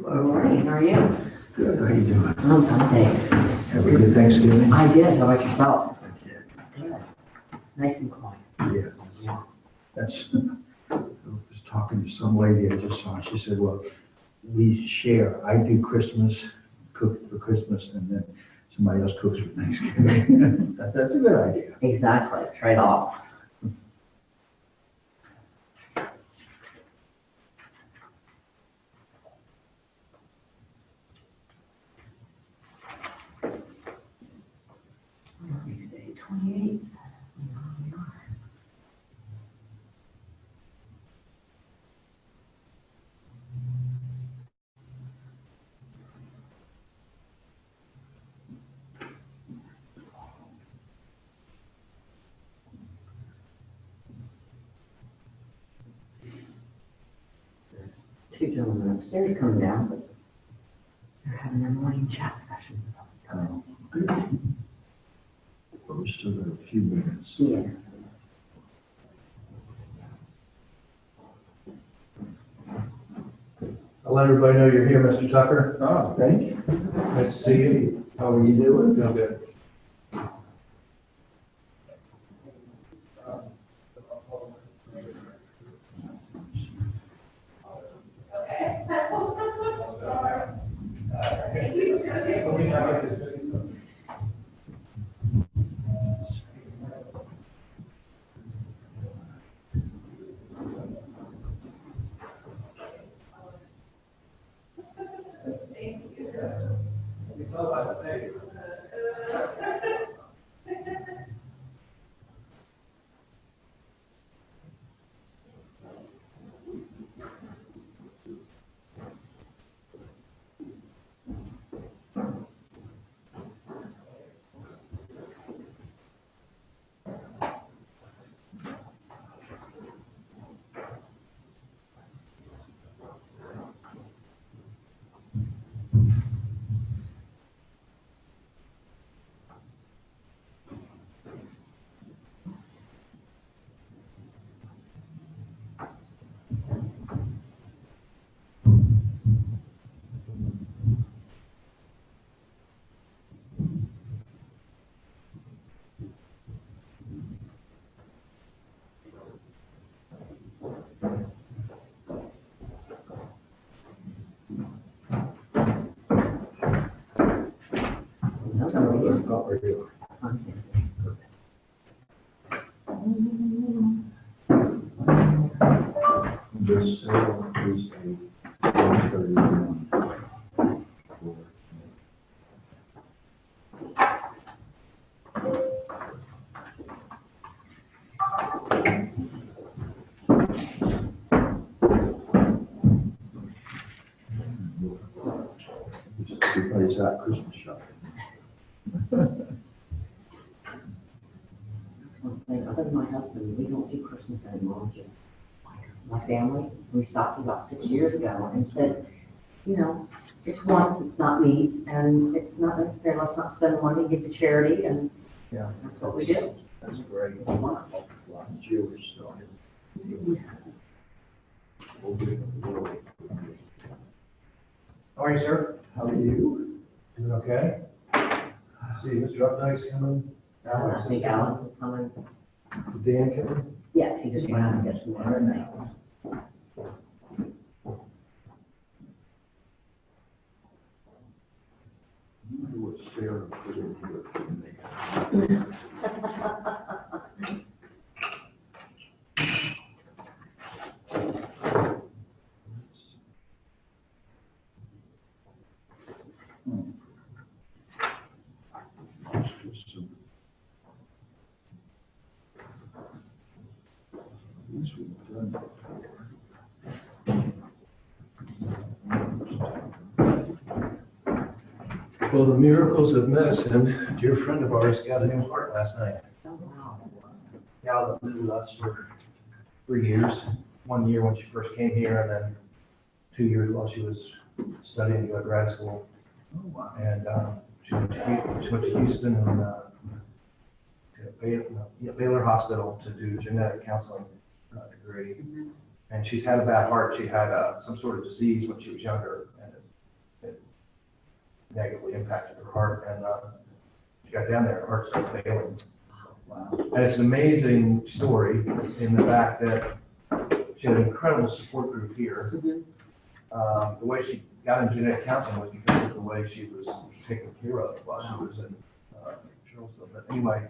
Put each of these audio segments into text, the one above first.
Good morning, how are you? Good, how you doing? I'm fine, thanks. Have a good Thanksgiving? I did, how about yourself? I did. Good. Nice and quiet. Yeah. That's, I was talking to some lady I just saw, she said, well, we share, I do Christmas, cook for Christmas, and then somebody else cooks for Thanksgiving. That's a good idea. Exactly, trade off. Today, 28th. Two gentlemen upstairs coming down, but they're having their morning chat session. Oh, good. But we still got a few minutes. Yeah. I'll let everybody know you're here, Mr. Tucker. Oh, thank you. Nice to see you. How are you doing? Feel good. How are you? This sale is a 131. Everybody's out Christmas shopping. Other than my husband, we don't do Christmas anymore, just my family. We stopped about 6 years ago and said, you know, it's once, it's not needs, and it's not necessary, let's not spend money, give to charity, and Yeah. that's what we do. That's great. A lot of Jewish, so. We'll give it a little. How are you, sir? How are you? Doing okay? See, Mr. Updike's coming. I think Alex is coming. Dan coming. Yes, he just went out and got some water and things. I wonder what Sarah put in here for me. This we've done before. Well, the Miracles of Medicine, a dear friend of ours got a new heart last night. Oh, wow. Gal that lived with us for 3 years. 1 year when she first came here, and then 2 years while she was studying to go to grad school. Oh, wow. And she went to Houston and to Baylor Hospital to do genetic counseling degree. And she's had a bad heart. She had some sort of disease when she was younger, and it negatively impacted her heart, and she got down there, her heart started failing. Wow. And it's an amazing story in the fact that she had an incredible support group here. The way she got into genetic counseling was because of the way she was taken care of while she was in Charlottesville. But anyway,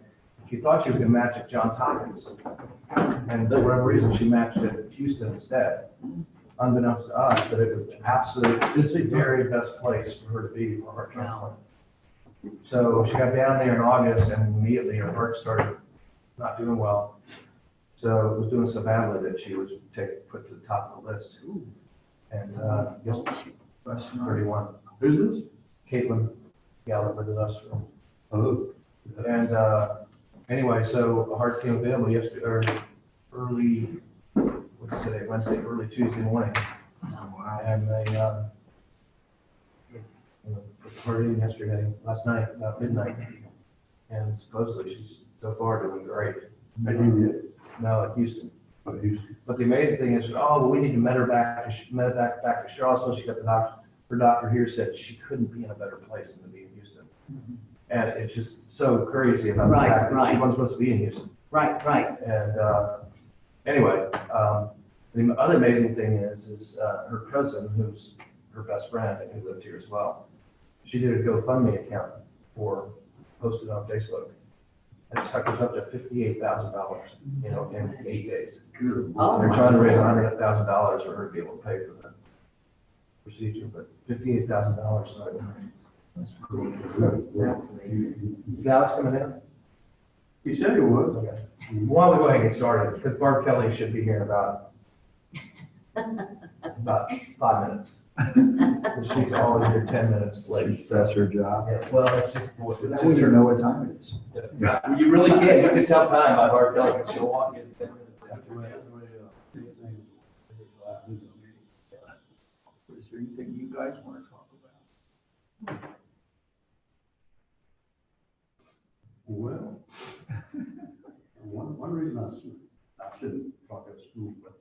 she thought she was going to match at Johns Hopkins, and for whatever reason, she matched at Houston instead. Unbeknownst to us, that it was the absolute, very best place for her to be for heart transplant. So she got down there in August, and immediately her heart started not doing well. So it was doing so badly that she was put to the top of the list. And just 31. Who's this? Caitlin Gallup with us. Oh. And anyway, so a heart came available yesterday, or early, what's today, Wednesday, early Tuesday morning. Wow. And they put the heart in yesterday, last night, about midnight. And supposedly she's so far doing great. No, at Houston. But the amazing thing is, oh, well, we need to med her back to Charlottesville. She got the doctor. Her doctor here said she couldn't be in a better place than to be in Houston. And it's just so crazy about the fact that she wasn't supposed to be in Houston. Right. And anyway, the other amazing thing is her cousin, who's her best friend and who lived here as well. She did a GoFundMe account posted on Facebook. And it suckers up to $58,000, in 8 days. Oh, They're trying to raise $100,000 for her to be able to pay for the procedure, but $58,000. So That's cool. that's amazing. is Alex coming in? He said he was. Okay. Why don't we go ahead and get started? Because Barb Kelly should be here in about 5 minutes. But she's always here 10 minutes late. That's her job. Yeah, well, it's just. Now we don't know what time it is. You really can't. You can tell time by Barb Kelly, because she'll walk in 10 minutes after. Is there anything you guys want to talk about? Well, one reason I shouldn't talk at school, but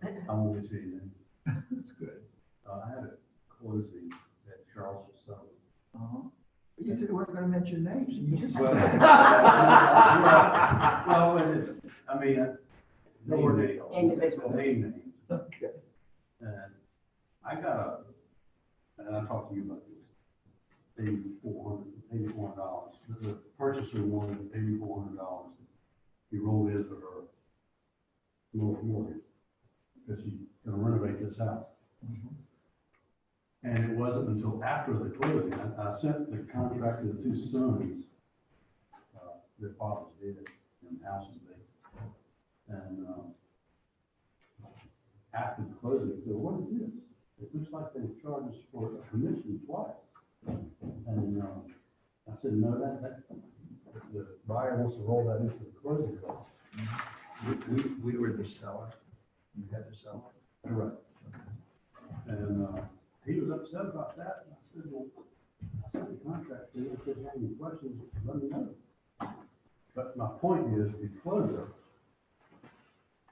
I won't say anything. That's good. I had a closing at Charles Southern. Uh-huh. You said we weren't going to mention names, and you just. Well, name names. Individuals. Name names. Okay. And I got and I talked to you about this, $8,400. The purchaser wanted $8,400. He rolled into her mortgage because she's going to renovate this house. And it wasn't until after the closing, I sent the contract to the two sons, their fathers did, and the house was big. And after the closing, they said, what is this? It looks like they charged us for a commission twice. And I said, no, that the buyer wants to roll that into the closing cost. We were the seller. You had the seller. Correct. And he was upset about that. And I said, well, I sent the contract to you. If you have any questions, let me know. But my point is, the closer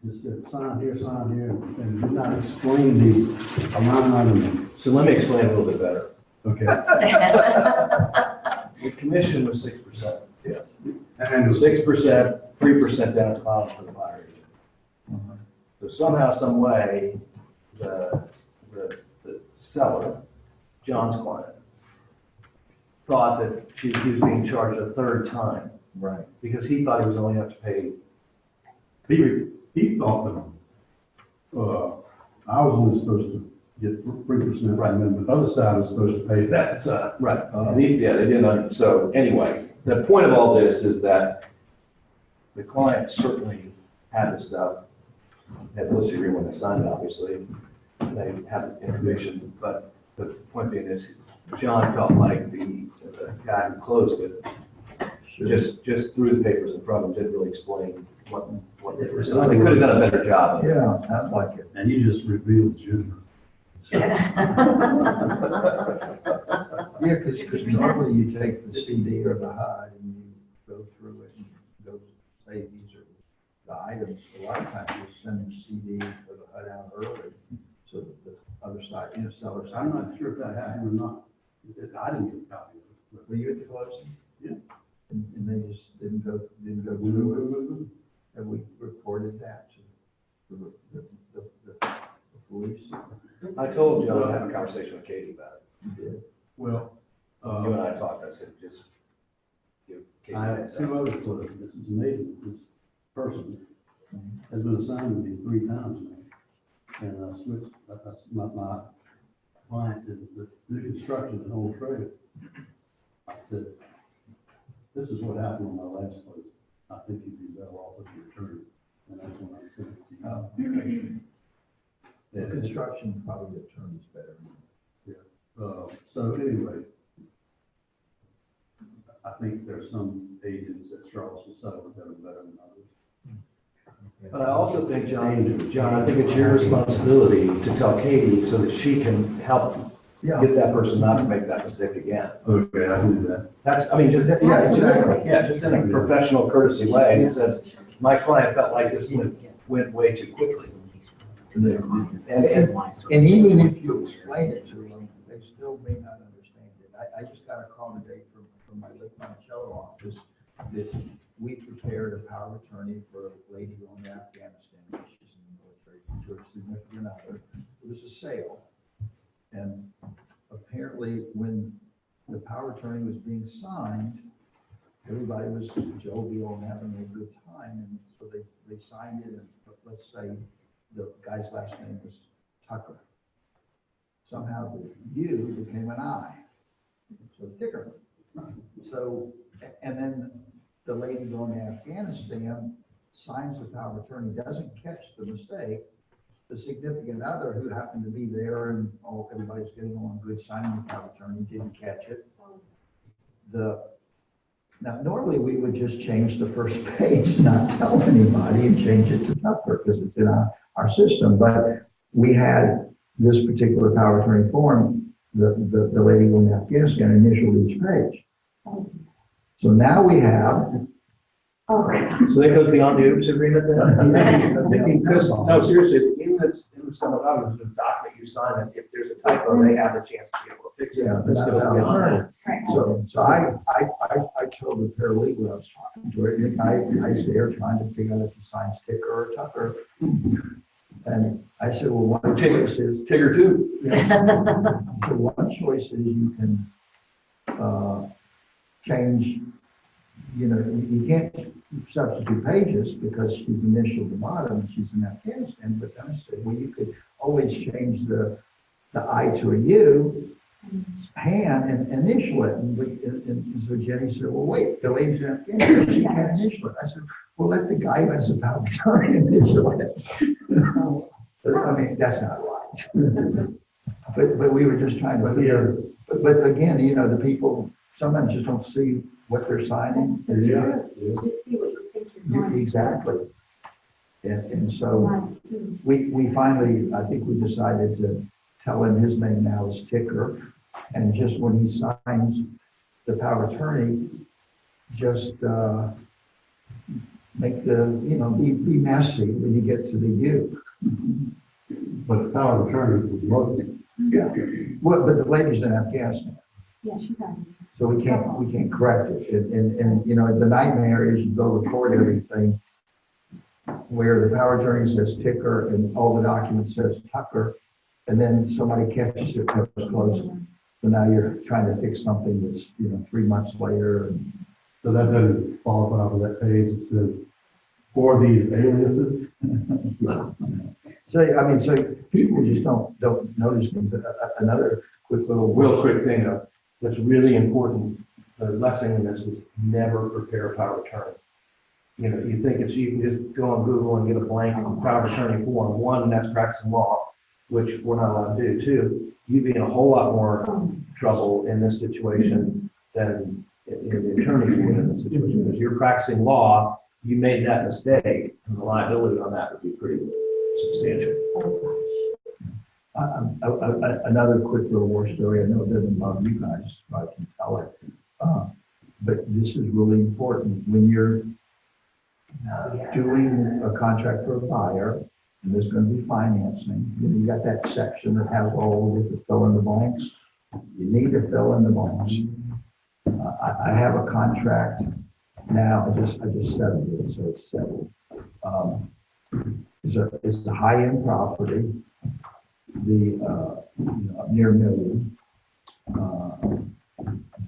just said, sign here, and did not explain these line items. So let me explain a little bit better. Okay. The commission was 6%. Yes. And 6%, 3% down at the bottom for the buyer agent. So somehow, some way, the seller, John's client, thought that he was being charged a third time Right. because he thought he was only have to pay. he thought that I was only supposed to get 3%, right, and then the other side was supposed to pay that side. Right. They didn't. So anyway, the point of all this is that the client certainly had the stuff, had the listing agreement when they signed it, obviously. They had the information, but the point being is, John felt like the guy who closed it just threw the papers in front of him, didn't really explain what they were. So they could have done a better job. Yeah, sounds like it. And you just revealed Junior. Yeah, because normally you take the CD or the HUD and you go through it and go say these are the items. A lot of times you send the CD or the HUD out early, so that the other side, seller side. I'm not sure if that happened or not. I didn't get a copy of it. Were you at the closing? Yeah. And they just didn't go but- through it? Have we reported that to the police? I told Joe I had a conversation with Katie about You did? Well, it. You and I talked, I said, just give Katie. I a have heads up. two other clues. This is amazing. This person has been assigned to me 3 times now. And I switched, my client is the new construction at Old Trail. I said, this is what happened on my last place. I think you'd be better off with your attorney. And that's when I sent it to you. The construction, probably the attorney's better. So anyway, I think there's some agents that Charles will settle that are better than others. But I also think, John, I think it's your responsibility to tell Katie so that she can help Yeah. get that person not to make that mistake again. Okay, I can do that. That's, I mean, just, Yeah, exactly. yeah, just in a professional courtesy way. It says, my client felt like this went way too quickly. And, And even if you explain it to them, they still may not understand it. I just got a call today from my Lake Monticello office that we prepared a power of attorney for a lady going to Afghanistan. She's in the military, to her significant other. It was a sale. And apparently, when the power of attorney was being signed, everybody was jovial and having a good time. And so they signed it, and let's say the guy's last name was Tucker. Somehow the U became an I, so Ticker. So, and then the lady going to Afghanistan signs the power of attorney, doesn't catch the mistake. The significant other who happened to be there and everybody's getting along good, signing the power of attorney, didn't catch it. Now, normally we would just change the first page, not tell anybody, and change it to Tucker because it's in our system. But we had this particular power of attorney form, the lady going to Afghanistan initialed each page. So now we have. so that goes beyond the oops agreement then? Because, no, seriously, even if it's some of others, the document you sign, and if there's a typo, they have a chance to be able to fix it. Yeah, This goes beyond that. So I told the paralegal I was talking to her, and I was there trying to figure out if he signs Ticker or Tucker. And I said, well, one choice is. Tigger too. So one choice is you can change, you can't substitute pages because she's initialed the bottom and she's in Afghanistan. But then I said, well, you could always change the I to a U, hand, and initial it. And so Jenny said, well, wait, the lady's in Afghanistan, she can't initial it. I said, well, let the guy who has a power of attorney initial it. I mean, that's not right. But we were just trying to clear. But again, the people sometimes just don't see what they're signing. Just see what you think you're going. Exactly. And so we finally, I think we decided to tell him his name now is Ticker. And just when he signs the power of attorney, just make be messy when you get to the U. But the power of attorney was located. Yeah. Well, but the lady's in Afghanistan. Yeah, she's on. So we can't correct it. And the nightmare is you go record everything where the power of attorney says Ticker and all the documents says Tucker, and then somebody catches it comes close. So now you're trying to fix something that's 3 months later. And So that doesn't qualify for that page that says, for these aliases. So people just don't notice things. Another Real quick thing, that's really important, the lesson in this is never prepare a power of attorney. You think you can just go on Google and get a blank power of attorney form. One, that's practicing law, which we're not allowed to do. Two, you'd be in a whole lot more trouble in this situation than the attorney would in this situation. Because you're practicing law, you made that mistake, and the liability on that would be pretty substantial. Another quick little war story. I know it doesn't bother you guys, but I can tell it. But this is really important. When you're doing a contract for a buyer, and there's going to be financing, you got that section that has all of the fill in the blanks. You need to fill in the blanks. I have a contract now, I just settled it, so it's settled. It's a high-end property, up near Million.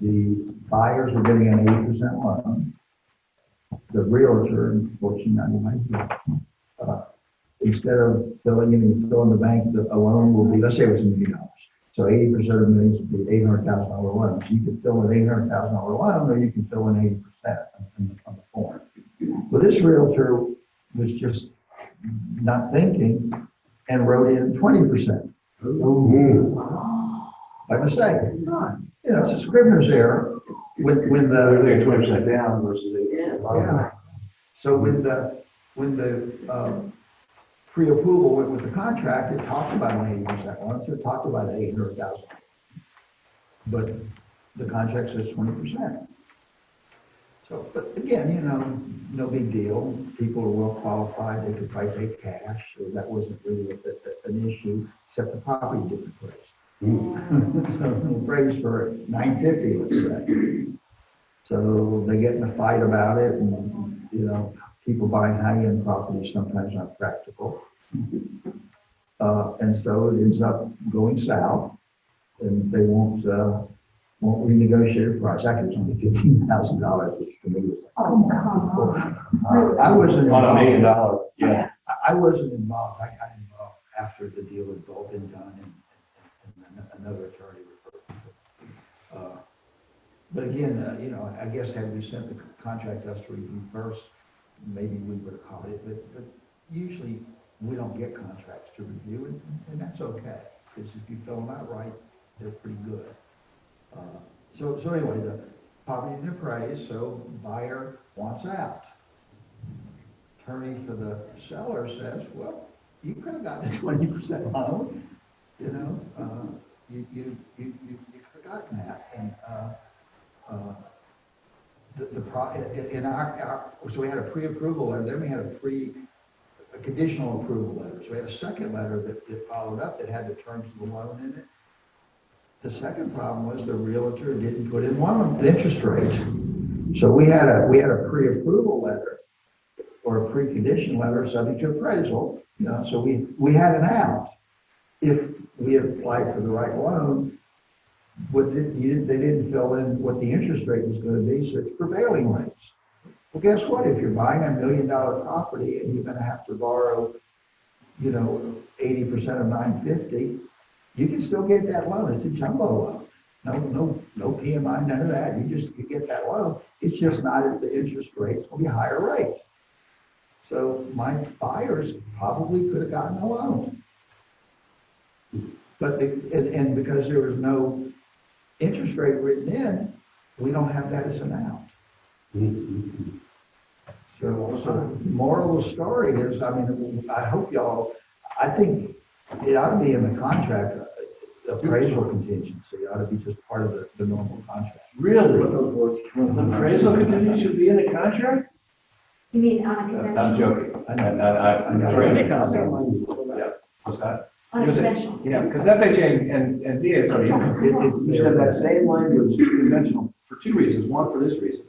The buyers are getting an 8% loan. The realtor, unfortunately, instead of filling in and filling the bank, a loan will be, let's say it was $1 million. So 80% of millions would be $800,000 loan. So you can fill an $800,000 loan, or you can fill in 80% on the form. Well, this realtor was just not thinking and wrote in 20%. By mistake. It's a scrivener's error. When They're the taking 20% down versus 80%. yeah. So when the pre-approval went with the contract, it talked about an 80% loan, so it talked about an 800,000. But the contract says 20%. So, but again, no big deal. People are well qualified. They could probably pay cash, so that wasn't really an issue, except the property didn't price. So praise for $950, let's say. So they get in a fight about it, and people buying high-end properties sometimes aren't practical. And so it ends up going south, and they won't renegotiate a price. Actually, it's only $15,000, which to me was like, Oh, come on. I wasn't On $1 million, involved. yeah. I wasn't involved. I got involved after the deal had all been done, and another attorney referred. But again, I guess had we sent the contract to us to review first, maybe we would have caught it. But usually we don't get contracts to review, and that's okay, because if you fill them out right, they're pretty good. So anyway, the property didn't appraise, so buyer wants out. Attorney for the seller says, well, you could have gotten a 20% loan, you could have gotten that. And so we had a pre-approval letter, then we had a conditional approval letter. So we had a second letter that followed up that had the terms of the loan in it. The second problem was the realtor didn't put in an interest rate. So we had a pre-approval letter or a pre-condition letter subject to appraisal. So we had an out. If we had applied for the right loan, they didn't fill in what the interest rate was going to be, so it's prevailing rates. Well, guess what? If you're buying $1 million property and you're going to have to borrow, 80% of $950, you can still get that loan. It's a jumbo loan. No PMI, none of that. You get that loan. It's just not at the interest rate. It's going to be a higher rate. So my buyers probably could have gotten a loan. But and because there was no interest rate written in, we don't have that as an out. So moral of the story is, I hope I think it ought to be in the contract, appraisal contingency ought to be just part of the normal contract. Really? Appraisal contingency should be in the contract? You mean on a conventional? I'm joking. Yeah. What's that? On a conventional. Yeah, because FHA and VA, you said that same language conventional for two reasons. One, for this reason.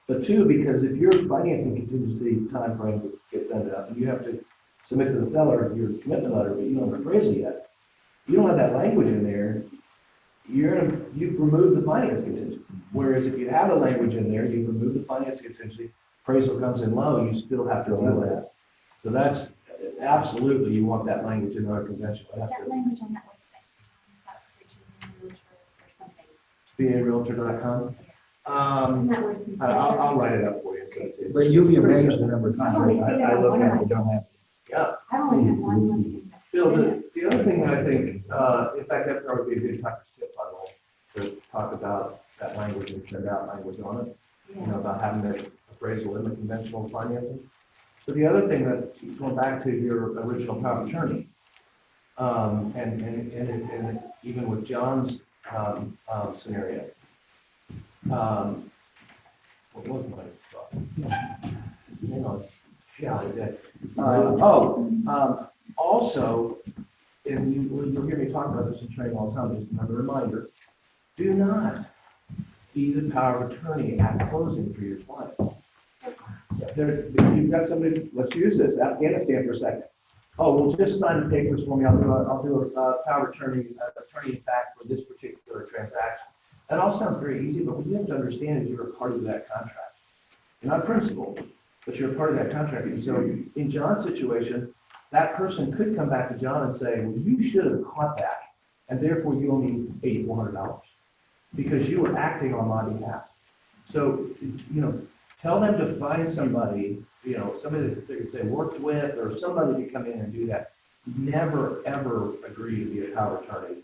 But two, because if your financing contingency timeframe gets ended up and you have to submit to the seller your commitment letter, but you don't have appraisal yet, you don't have that language in there, you've removed the finance contingency. Whereas if you have the language in there, you've removed the finance contingency, appraisal comes in low, you still have to allow that. So that's absolutely, you want that language in our convention. Is that language on that website? VARealtor.com? Isn't that where some? I'll write it up for you. and send it to you. But you'll be amazed at the number of contracts I look at that don't have. Yeah. I only have one listing. Bill, the other thing I think, in fact, that probably be a good time to skip, by the way, to talk about that language and send out language on it, about having the appraisal in the conventional financing. So the other thing that, going back to your original power of attorney, and even with John's scenario, what was my thought? Hang on. Yeah, I did. Also, and you'll hear me talk about this in training all the time, just another reminder, do not be the power of attorney at closing for your client. You've got somebody, let's use this, Afghanistan for a second. Oh, well, just sign the papers for me, I'll do a power of attorney, attorney in fact for this particular transaction. That all sounds very easy, but what you have to understand is you're a party to that contract. You're not principal, but you're a part of that contract. And so in John's situation, that person could come back to John and say, well, you should have caught that, and therefore you owe me $8,400 because you were acting on my behalf. So, tell them to find somebody, somebody that they worked with or somebody to come in and do that. Never, ever agree to be a power of attorney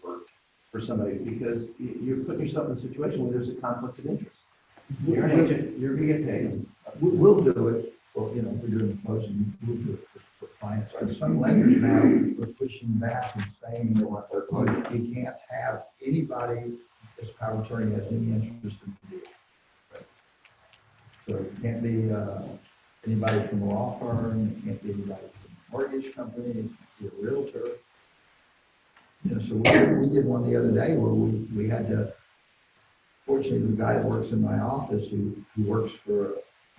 for somebody because you're putting yourself in a situation where there's a conflict of interest. You're an agent, you're going to get paid. We'll do it, well, if we're doing the closing, we'll do it for clients. And some lenders now are pushing back and saying, you can't have anybody as power of attorney has any interest in the deal. So it can't be anybody from a law firm, it can't be anybody from a mortgage company, it can't be a realtor. So we did one the other day where we had to, fortunately, the guy that works in my office who works for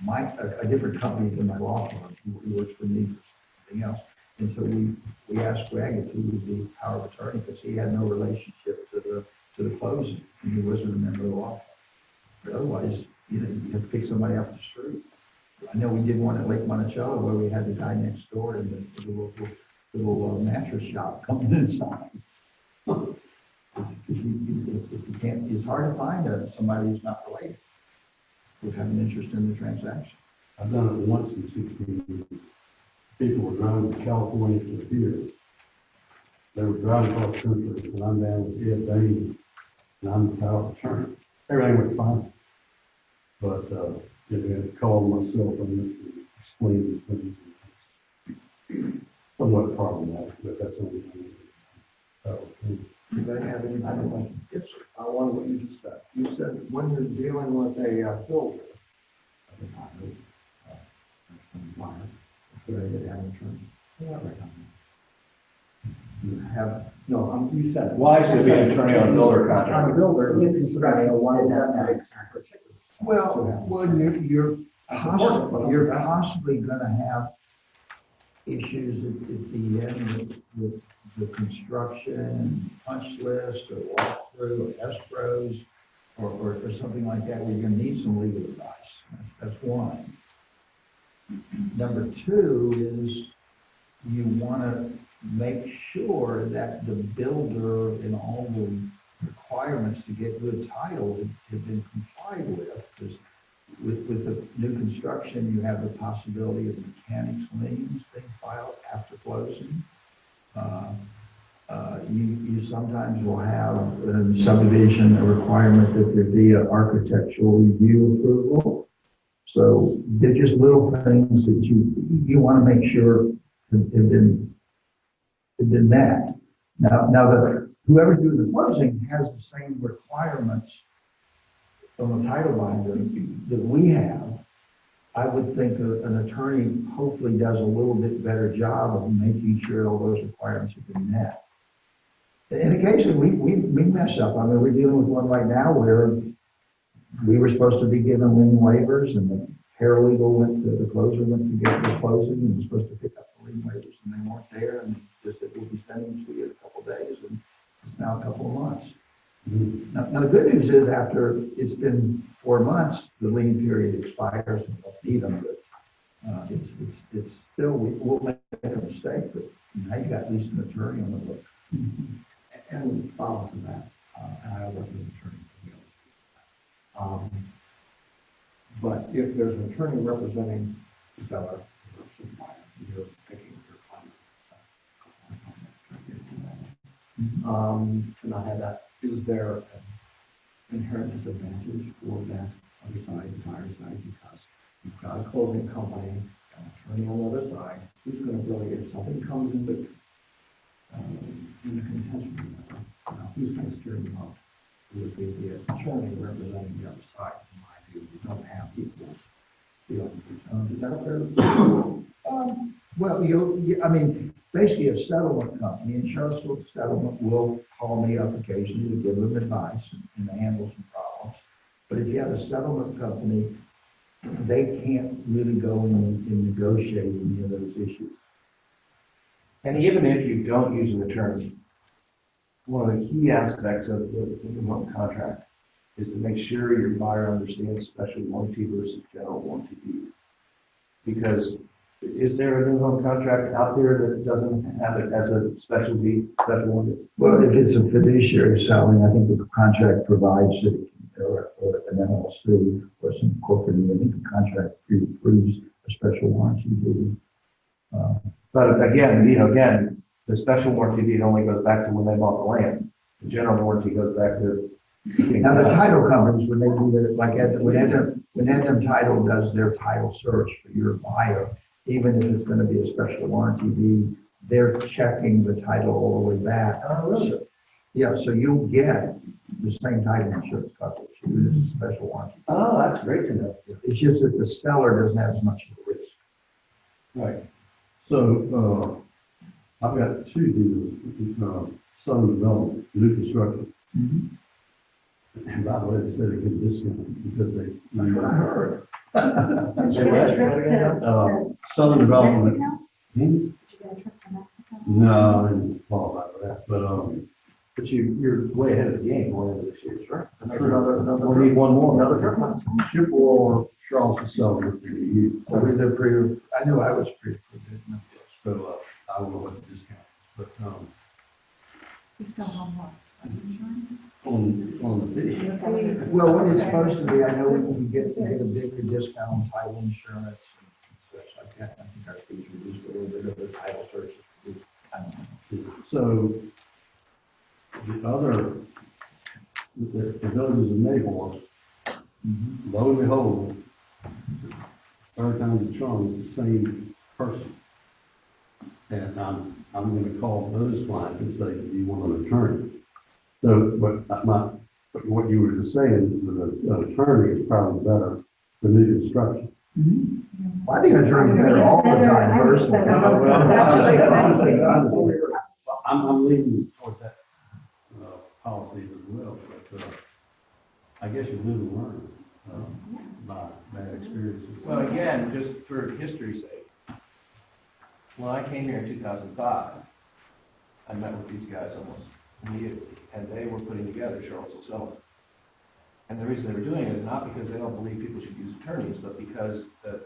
a different company than my law firm, he works for me for something else. And so we asked Greg if he would be power of attorney because he had no relationship to the closing, and he wasn't a member of the law firm. But otherwise, you have to pick somebody off the street. I know we did one at Lake Monticello where we had the guy next door in the little mattress shop coming inside. If you can't, it's hard to find somebody who's not related who have an interest in the transaction. I've done it once in 16 years. People were driving from California to here. They were driving across the country, and I'm down with Ed Bain, and I'm the power of attorney. Everything went fine. But, I had to call myself and explain these things. Somewhat problematic, but that's the only thing. Anybody have any other questions? Yes, sir. I wonder what you just said. You said when you're dealing with a builder, you have, no, you said. Why should it be an attorney on a builder contract? On a builder, new construction, why does that make particular? Well, you're possibly gonna have issues at the end with the construction punch list or walkthrough or escrows or something like that where you're gonna need some legal advice. That's one. Number two is you wanna make sure that the builder and all the requirements to get good title have been complied with. Because with the new construction, you have the possibility of mechanics liens being filed after closing. You sometimes will have in subdivision a requirement that there be an architectural review approval. So they're just little things that you want to make sure have been met. Now whoever doing the closing has the same requirements from a title binder that we have. I would think an attorney hopefully does a little bit better job of making sure all those requirements have been met. And occasionally we mess up. I mean, we're dealing with one right now where we were supposed to be giving lien waivers and the paralegal the closer went to get the closing and was supposed to pick up the lien waivers and they weren't there and just said, we'll be sending them to you in a couple of days and it's now a couple of months. Now the good news is after it's been 4 months, the lien period expires and we'll need them, but it's still, we'll make a mistake, but now you got at least an attorney on the book. And we follow from that, and I work with an attorney. But if there's an attorney representing the seller, you're picking your client. To not have that, is there an inherent disadvantage for that other side, the buyer side, because you've got a closing company, an attorney on the other side, who's going to really, if something comes in the contention, who's going to steer them up? It would be the attorney representing the other side. In my view, you don't have equals. Is that a fair? Well, I mean, basically. basically a settlement company, and Charlottesville Settlement will call me up occasionally to give them advice and handle some problems. But if you have a settlement company, they can't really go in and negotiate any of those issues. And even if you don't use an attorney, one of the key aspects of the new home contract is to make sure your buyer understands special warranty versus general warranty deed. Because is there a new home contract out there that doesn't have it as a special deed, special warranty? Well, if it's a fiduciary selling, I think the contract provides that it can, or an LLC or some corporate, I think the contract approves a special warranty deed. But again, again, the special warranty deed only goes back to when they bought the land. The general warranty goes back to. Now, the title companies, when they do their, like, when Edom Title does their title search for your buyer, even if it's gonna be a special warranty deed, they're checking the title all the way back. Oh, really? Yeah, so you'll get the same title insurance coverage, even if it's a special warranty. Oh, that's great to know. It's just that the seller doesn't have as much of a risk. Right. So, I've got two deals, Southern Development, new construction. And by the way, they said they get a discount because they. I heard. Did you get a trip to Southern Development. Mexico? Hmm? Did you get a trip to Mexico? No, I didn't qualify for that, But you're way ahead of the game going into this year, right? Another- We need one more. Chippewa, Charleston Settlement, So we did I knew I was pre-approved. so, I will let the discount, but, Just go home, what? Insurance? on the video. Well, what it's supposed to be, I know we can get a bigger discount on title insurance and such like that. I think our fees reduced a little bit of the title search. I don't know. So, the other, the villages of Mayborn, lo and behold, third time's the charm, it's the same person. And I'm gonna call those clients and say, do you want an attorney? So, but what you were just saying, the attorney is probably better than new construction. Well, I think attorneys are better all the time, personally. I'm leaning towards that, policy as well, but, I guess you live and learn, by bad experiences. Well, again, just for history's sake, when I came here in 2005, I met with these guys almost immediately, and they were putting together Charlottesville Settlement. And the reason they were doing it is not because they don't believe people should use attorneys, but because the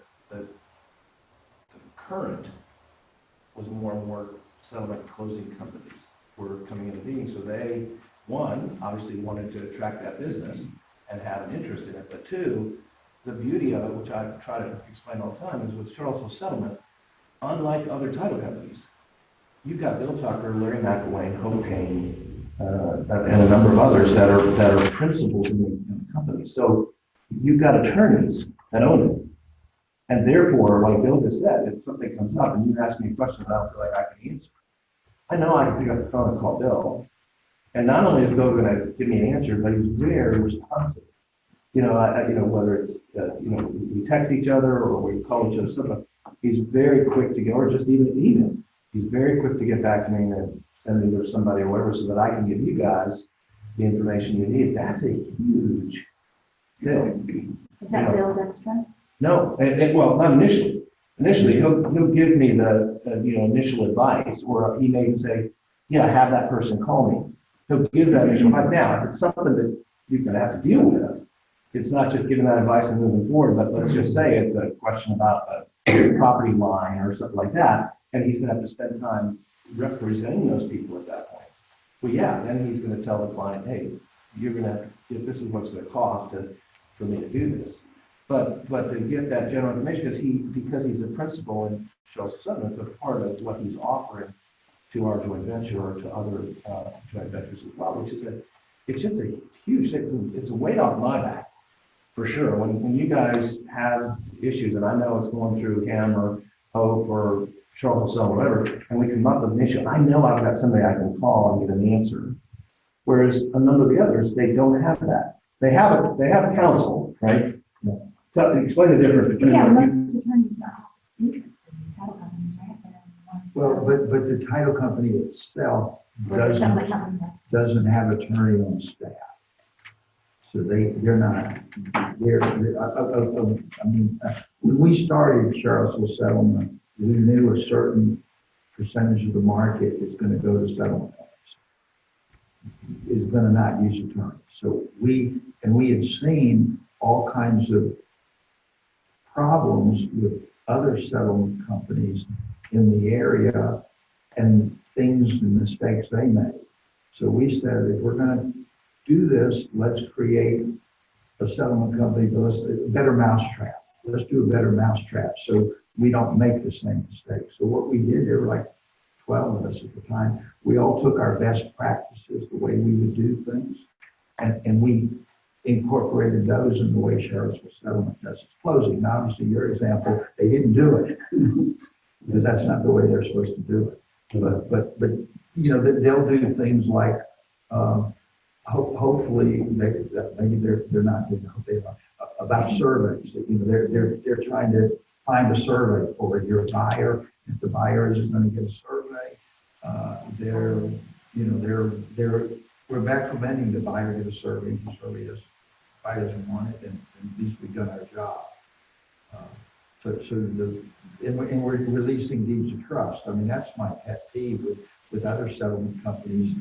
current was more and more settlement closing companies were coming into being. So they, one, obviously wanted to attract that business and have an interest in it. But two, the beauty of it, which I try to explain all the time, is with Charlottesville Settlement, unlike other title companies, you've got Bill Tucker, Larry McElwain, Hope Kane, and a number of others that are principals in the company. So you've got attorneys that own it. And therefore, like Bill just said, if something comes up and you ask me a question that I don't feel like I can answer, I know I can pick up the phone and call Bill. And not only is Bill going to give me an answer, but he's very responsive. Whether it's, we text each other or we call each other, something, he's very quick to get, or just even email. He's very quick to get back to me and send me to somebody or whatever so that I can give you guys the information you need. That's a huge deal. Is that Bill Dexter? No, well, not initially. Initially, he'll give me the initial advice, or he may say, yeah, have that person call me. He'll give that initial advice. Now, if it's something that you're going to have to deal with, it's not just giving that advice and moving forward, but let's just say it's a question about a property line or something like that, and he's going to have to spend time representing those people at that point. Well, yeah, then he's going to tell the client, hey, you're going to have to, this is what's going to cost for me to do this. But to get that general information, because he's a principal in Charlottesville Settlement, it's a part of what he's offering to our joint venture or to other joint ventures as well, which is it's just a huge thing. It's a weight off my back, for sure. When you guys have issues, and I know it's going through him or Hope or Charlottesville Settlement, whatever, and we come up with an issue, I know I've got somebody I can call and get an answer. Whereas a number of the others, they don't have that. They have counsel, right? So explain the difference between. Yeah, most attorneys don't have interest in these title companies, right? They're the ones Well, but the title company itself We're the settlement doesn't, company. doesn't have attorney on staff. So they're not, when we started Charlottesville Settlement, we knew a certain percentage of the market is gonna go to settlement companies. Is gonna not use attorneys. So we had seen all kinds of problems with other settlement companies in the area and things and mistakes they made. So we said, if we're gonna do this, let's create a settlement company, a better mousetrap. Let's do a better mousetrap so we don't make the same mistakes. So what we did, there were like 12 of us at the time, we all took our best practices, the way we would do things, and we incorporated those in the way Charlottesville Settlement does its closing. Now, obviously, your example, they didn't do it because that's not the way they're supposed to do it. But you know, they'll do things like, hopefully, maybe they're not doing about surveys. You know, they're trying to find a survey for your buyer. If the buyer isn't going to get a survey, we're recommending the buyer get a survey. If the survey buyer doesn't want it, then at least we've done our job. And we're releasing deeds of trust. I mean, that's my pet peeve with other settlement companies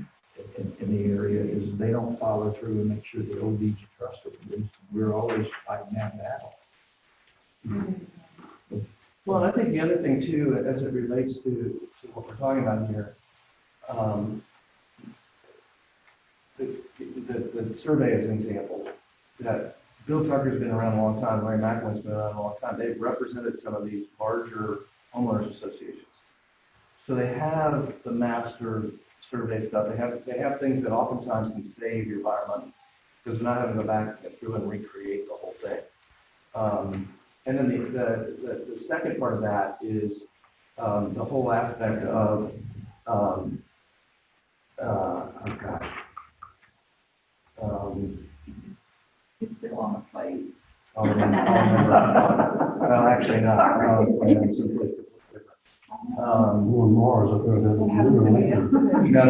in the area is they don't follow through and make sure the old deeds of trust are released. We're always fighting that battle. Well, I think the other thing too, as it relates to what we're talking about here, the survey is an example that Bill Tucker's been around a long time, Larry Macklin's been around a long time. They've represented some of these larger homeowners associations. So they have the master survey stuff. They have things that oftentimes can save your buyer money because they're not having to go back and through and recreate the whole thing. And then the second part of that is the whole aspect of, It's still on the plate. I'll remember. Well, actually not. I'm someplace different. On Mars, I thought that No.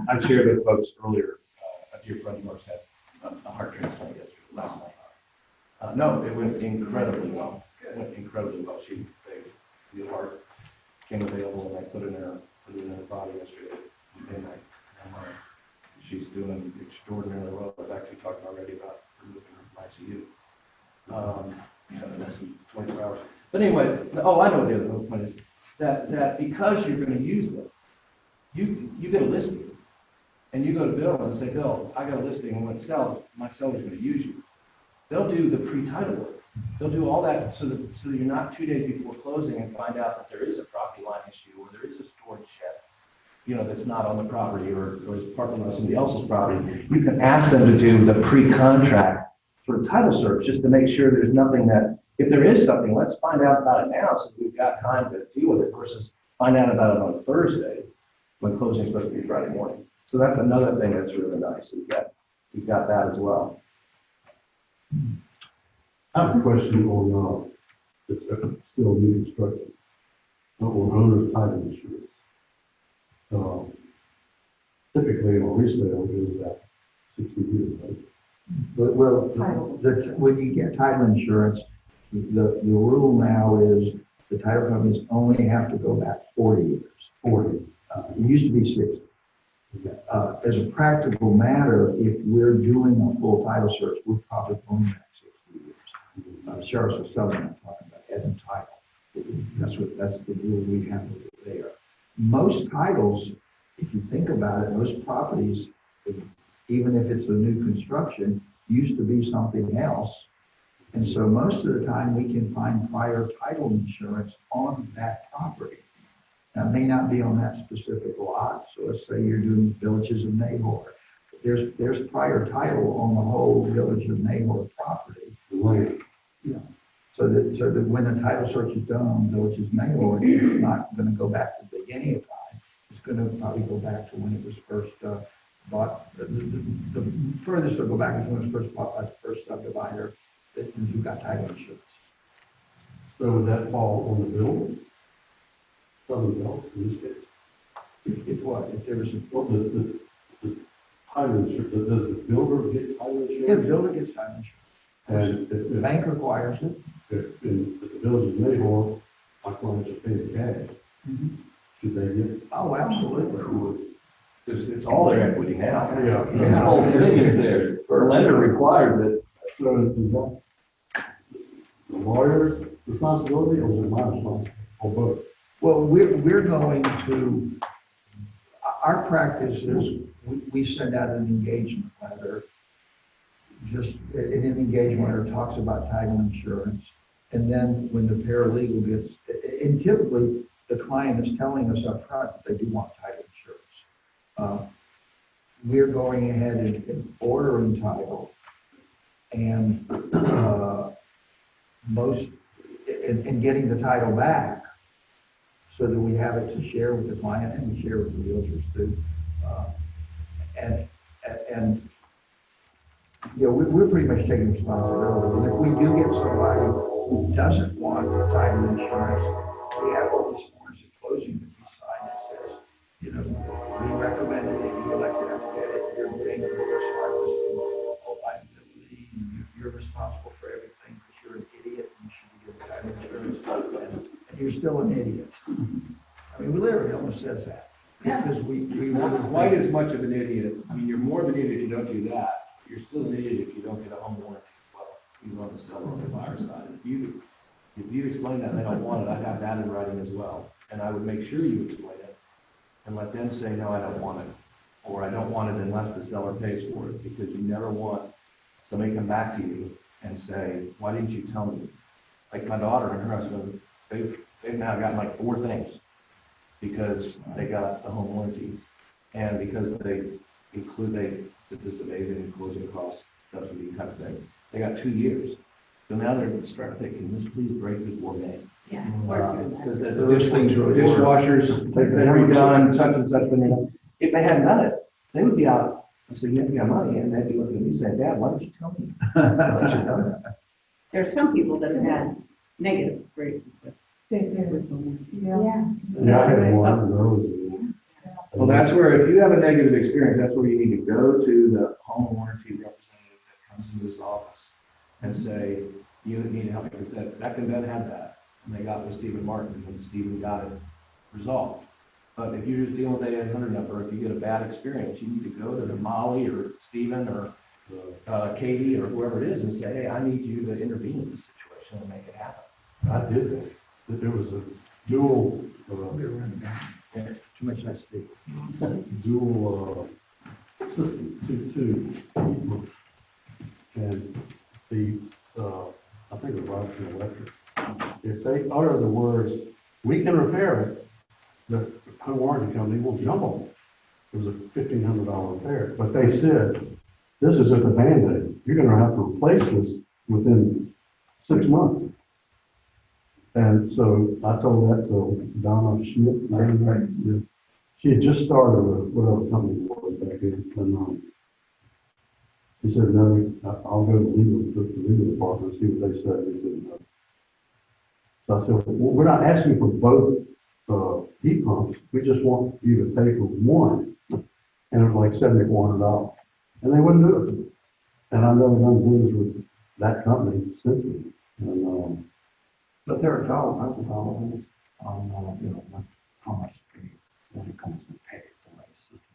I shared with folks earlier, a dear friend of ours had a heart transplant yesterday, last night. No, it went incredibly well. It went incredibly well. The heart came available and I put it in her body yesterday midnight. She's doing extraordinarily well. I've actually talked already about removing her from ICU. Less than 24 hours. But anyway, I know what the other point is. That because you're going to use them, you get a listing. And you go to Bill and say, Bill, I got a listing, and when it sells, my seller's going to use you. They'll do the pre-title work. They'll do all that so that you're not 2 days before closing and find out that there is a property line issue or there is a storage shed, that's not on the property or is parking on somebody else's property. You can ask them to do the pre-contract sort of title search just to make sure there's nothing that, if there is something, let's find out about it now so we've got time to deal with it versus find out about it on Thursday when closing is supposed to be Friday morning. So that's another thing that's really nice is that we've got that as well. I have a question on, it's still new construction, on owner's title insurance. Typically on resale, it is about 60 years, right? Well, when you get title insurance, the rule now is the title companies only have to go back 40 years. 40. It used to be 60. As a practical matter, if we're doing a full title search, we're probably going back 60 years. Charlottesville Settlement, I'm talking about head and title. That's the rule we have over there. Most titles, if you think about it, most properties, even if it's a new construction, used to be something else. And so most of the time we can find prior title insurance on that property. Now, it may not be on that specific lot. So let's say you're doing Villages of Nahor. There's prior title on the whole Village of Nahor property. Right. Yeah. So that when the title search is done on Villages of Nahor, it's not going to go back to the beginning of time. It's going to probably go back to when it was first bought. The furthest it'll go back is when it was first bought by the first subdivider who got title insurance. So would that fall on the bill? Southern Bell, in this case. If what, if there was a, Well, the title insurance, does the builder get title yeah, the insurance? builder gets title insurance. And The bank requires it. if the village of Mayhor, my clients are paying cash, should they get? Oh, absolutely. It's all their equity now. Yeah. The whole thing is there. The lender requires it. So is that the lawyer's responsibility or is it my responsibility, or both? Well, we're going to, our practice is, we send out an engagement letter. Just, in an engagement letter talks about title insurance. And then when the paralegal gets, and typically, the client is telling us up front that they do want title insurance. We're going ahead and ordering title. And and getting the title back so that we have it to share with the client and we share with the realtors too. And you know, we're pretty much taking responsibility. And if we do get somebody who doesn't want title insurance, we have all these forms at closing that we sign that says, you know, we recommended it, you elected not to get it, you're paying for this all liability, you're responsible for everything because you're an idiot and you should be given title insurance, and you're still an idiot. I mean, we literally almost says that. Because we Not want quite as much of an idiot. I mean, you're more of an idiot if you don't do that. You're still an idiot if you don't get a home warranty. Well, you on the seller or the buyer side. If you explain that and they don't want it, I'd have that in writing as well. And I would make sure you explain it and let them say, no, I don't want it. Or I don't want it unless the seller pays for it, because you never want somebody to come back to you and say, why didn't you tell me? Like my daughter and her husband, they've now gotten like 4 things because they got the home warranty. And because they did this amazing closing cost subsidy kind of thing, they got 2 years. So now they're starting to think, can this please break before May? Yeah. we're doing that. Because the Dishwashers, they've redone such and such, and if they hadn't done it, they would be out a significant amount of money, and they'd be looking at me saying, Dad, why didn't you tell me? I should have done that. There are some people that have had negative experiences with. Yeah. Yeah, I had one of those. Well, that's where, if you have a negative experience, that's where you need to go to the home warranty representative that comes into this office and say, you need help, because that can then have that. And they got with Stephen Martin, and Stephen got it resolved. But if you're just dealing with that 800 number, if you get a bad experience, you need to go to Molly or Stephen or Katie or whoever it is and say, hey, I need you to intervene in this situation and make it happen. I did that. That there was a dual, we're running down. Too much I speak. dual, system, two people. And the, I think it was Robinson Electric. If they utter the words, we can repair it, the home warranty company will jump on it. It was a $1,500 repair, but they said, this is just a Band-Aid. You're gonna have to replace this within 6 months. And so I told that to Donna Schmidt. Yeah. She had just started with whatever company it was back then. And she said, no, I'll go to the legal department and see what they say. They said, no. So I said, well, we're not asking for both heat pumps. We just want you to pay for one. And it was like $7,400. And they wouldn't do it. And I've never done business with that company since then. And, But there are dollar on, you know, how much when it comes to pay for a system.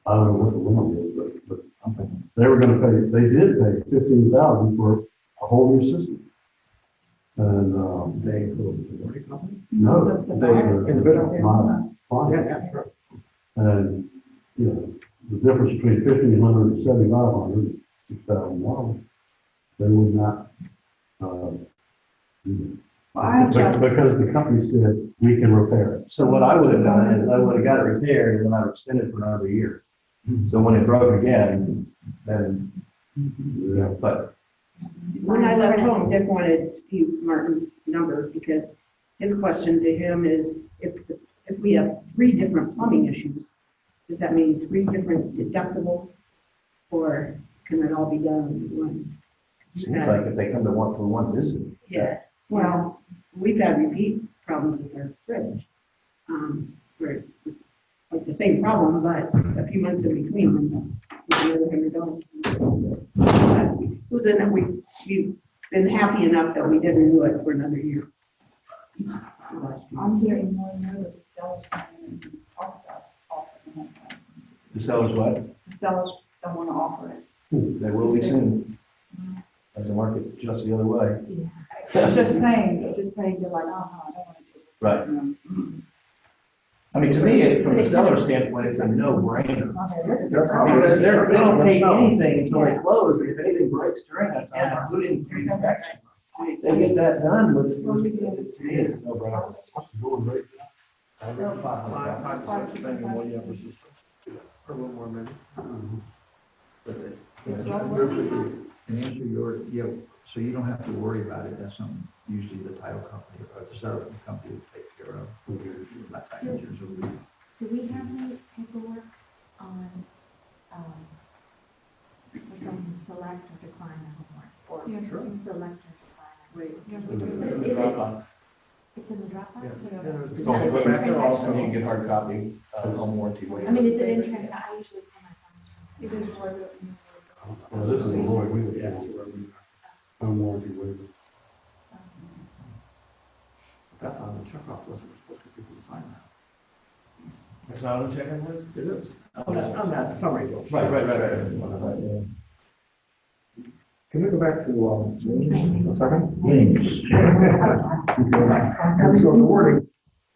I don't know what the limit is, but I'm thinking, they were gonna pay, they did pay $15,000 for a whole new system. And, they include the warranty company? no, they were Individual. my client. Yeah, sure. And, you know, the difference between $1,500 and $7,500 is $6,000. They would not, because the company said, we can repair it. So what I would have done is I would have got it repaired and then I would extend it for another year. So when it broke again, then, Yeah. but When I left home, Dick wanted Steve Martin's number because his question to him is, if we have 3 different plumbing issues, does that mean 3 different deductibles? Or can it all be done in one? seems like if they come to one for one visit. Yeah, well, we've had repeat problems with our fridge. where it was like the same problem, but a few months in between, and the other $100. But it was enough, we've been happy enough that we did renew it for another year. Last year. I'm hearing more and more that the sellers don't offer it. The seller's what? The sellers don't want to offer it. They will be soon. As the market adjusts the other way. Just saying, they're like, I don't want to do it. Right. I mean, to me, from the seller standpoint, it's a no-brainer. Because they don't pay anything until they close, and if anything breaks during that time, including the inspection, they get that done with, to me, it's a no-brainer. For one more minute. And answer your, yeah, so you don't have to worry about it, that's something usually the title company or the settlement company will take care of. Like I mentioned, so we- Do we have any paperwork on, for someone to select or decline the homework? Or Yeah, sure. Select or decline? Wait, But is it, it's in the Dropbox or? It's Is going it to go in back there also, transaction? you can get hard copy, home warranty waiver. I mean, is it in transaction? I usually pull my files from. it is where the. Well, this is a Roy Wheeler. Home warranty waiver. That's on the checkoff list, we're supposed to get people to sign that. It's not on the checking list? It is. On that summary bill. Right. Can we go back to, a second? Liens. And so the wording,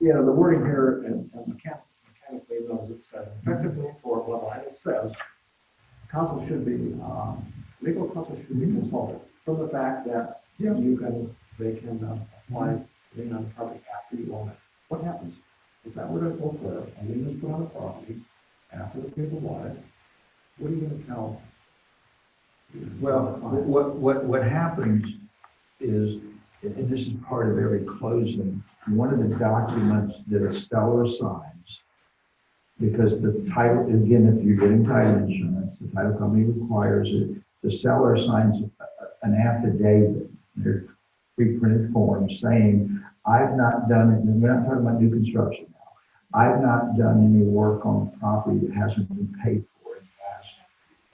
the wording here, and mechanically knows it says, effectively for what line it says, counsel should be, legal counsel should be consulted from the fact that they can apply lien on the property after you own it. What happens? If that were to occur, a lien is put on the property after the people bought it, what are you going to tell? Well, what happens is, and this is part of every closing, one of the documents that a seller signs, because the title, again, if you're getting title insurance, the title company requires it, the seller signs an affidavit, they're pre-printed forms saying, I've not done it, and we're not talking about new construction now, I've not done any work on the property that hasn't been paid for in the past.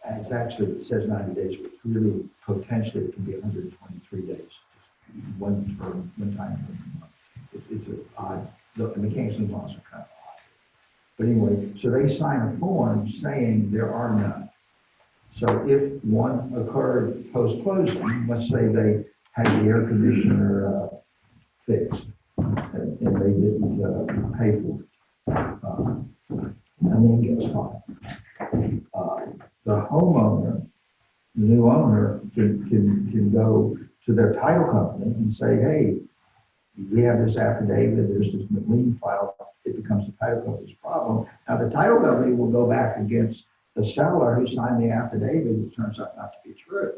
And it's actually, it says 90 days, but really potentially it can be 123 days, one term, one time. It's an odd, the mechanics and laws are kind of odd. But anyway, so they sign a form saying there are none. So if one occurred post-closing, let's say they had the air conditioner fixed and they didn't pay for it, and then gets fined. The homeowner, the new owner, can go to their title company and say, hey, we have this affidavit, there's this lien file, it becomes the title company's problem. Now, the title company will go back against the seller who signed the affidavit, it turns out not to be true.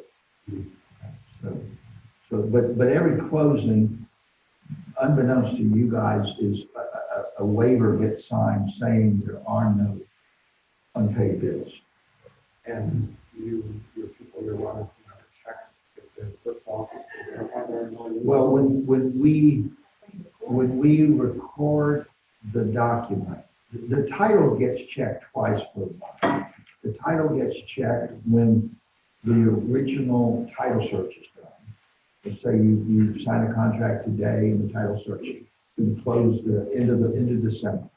But every closing, unbeknownst to you guys, is a waiver gets signed saying there are no unpaid bills. And your people, you're running checks, if they're put off, Well, when we record the document, the title gets checked twice per month. The title gets checked when the original title search is done. Let's say you sign a contract today and the title search is closed the end of December,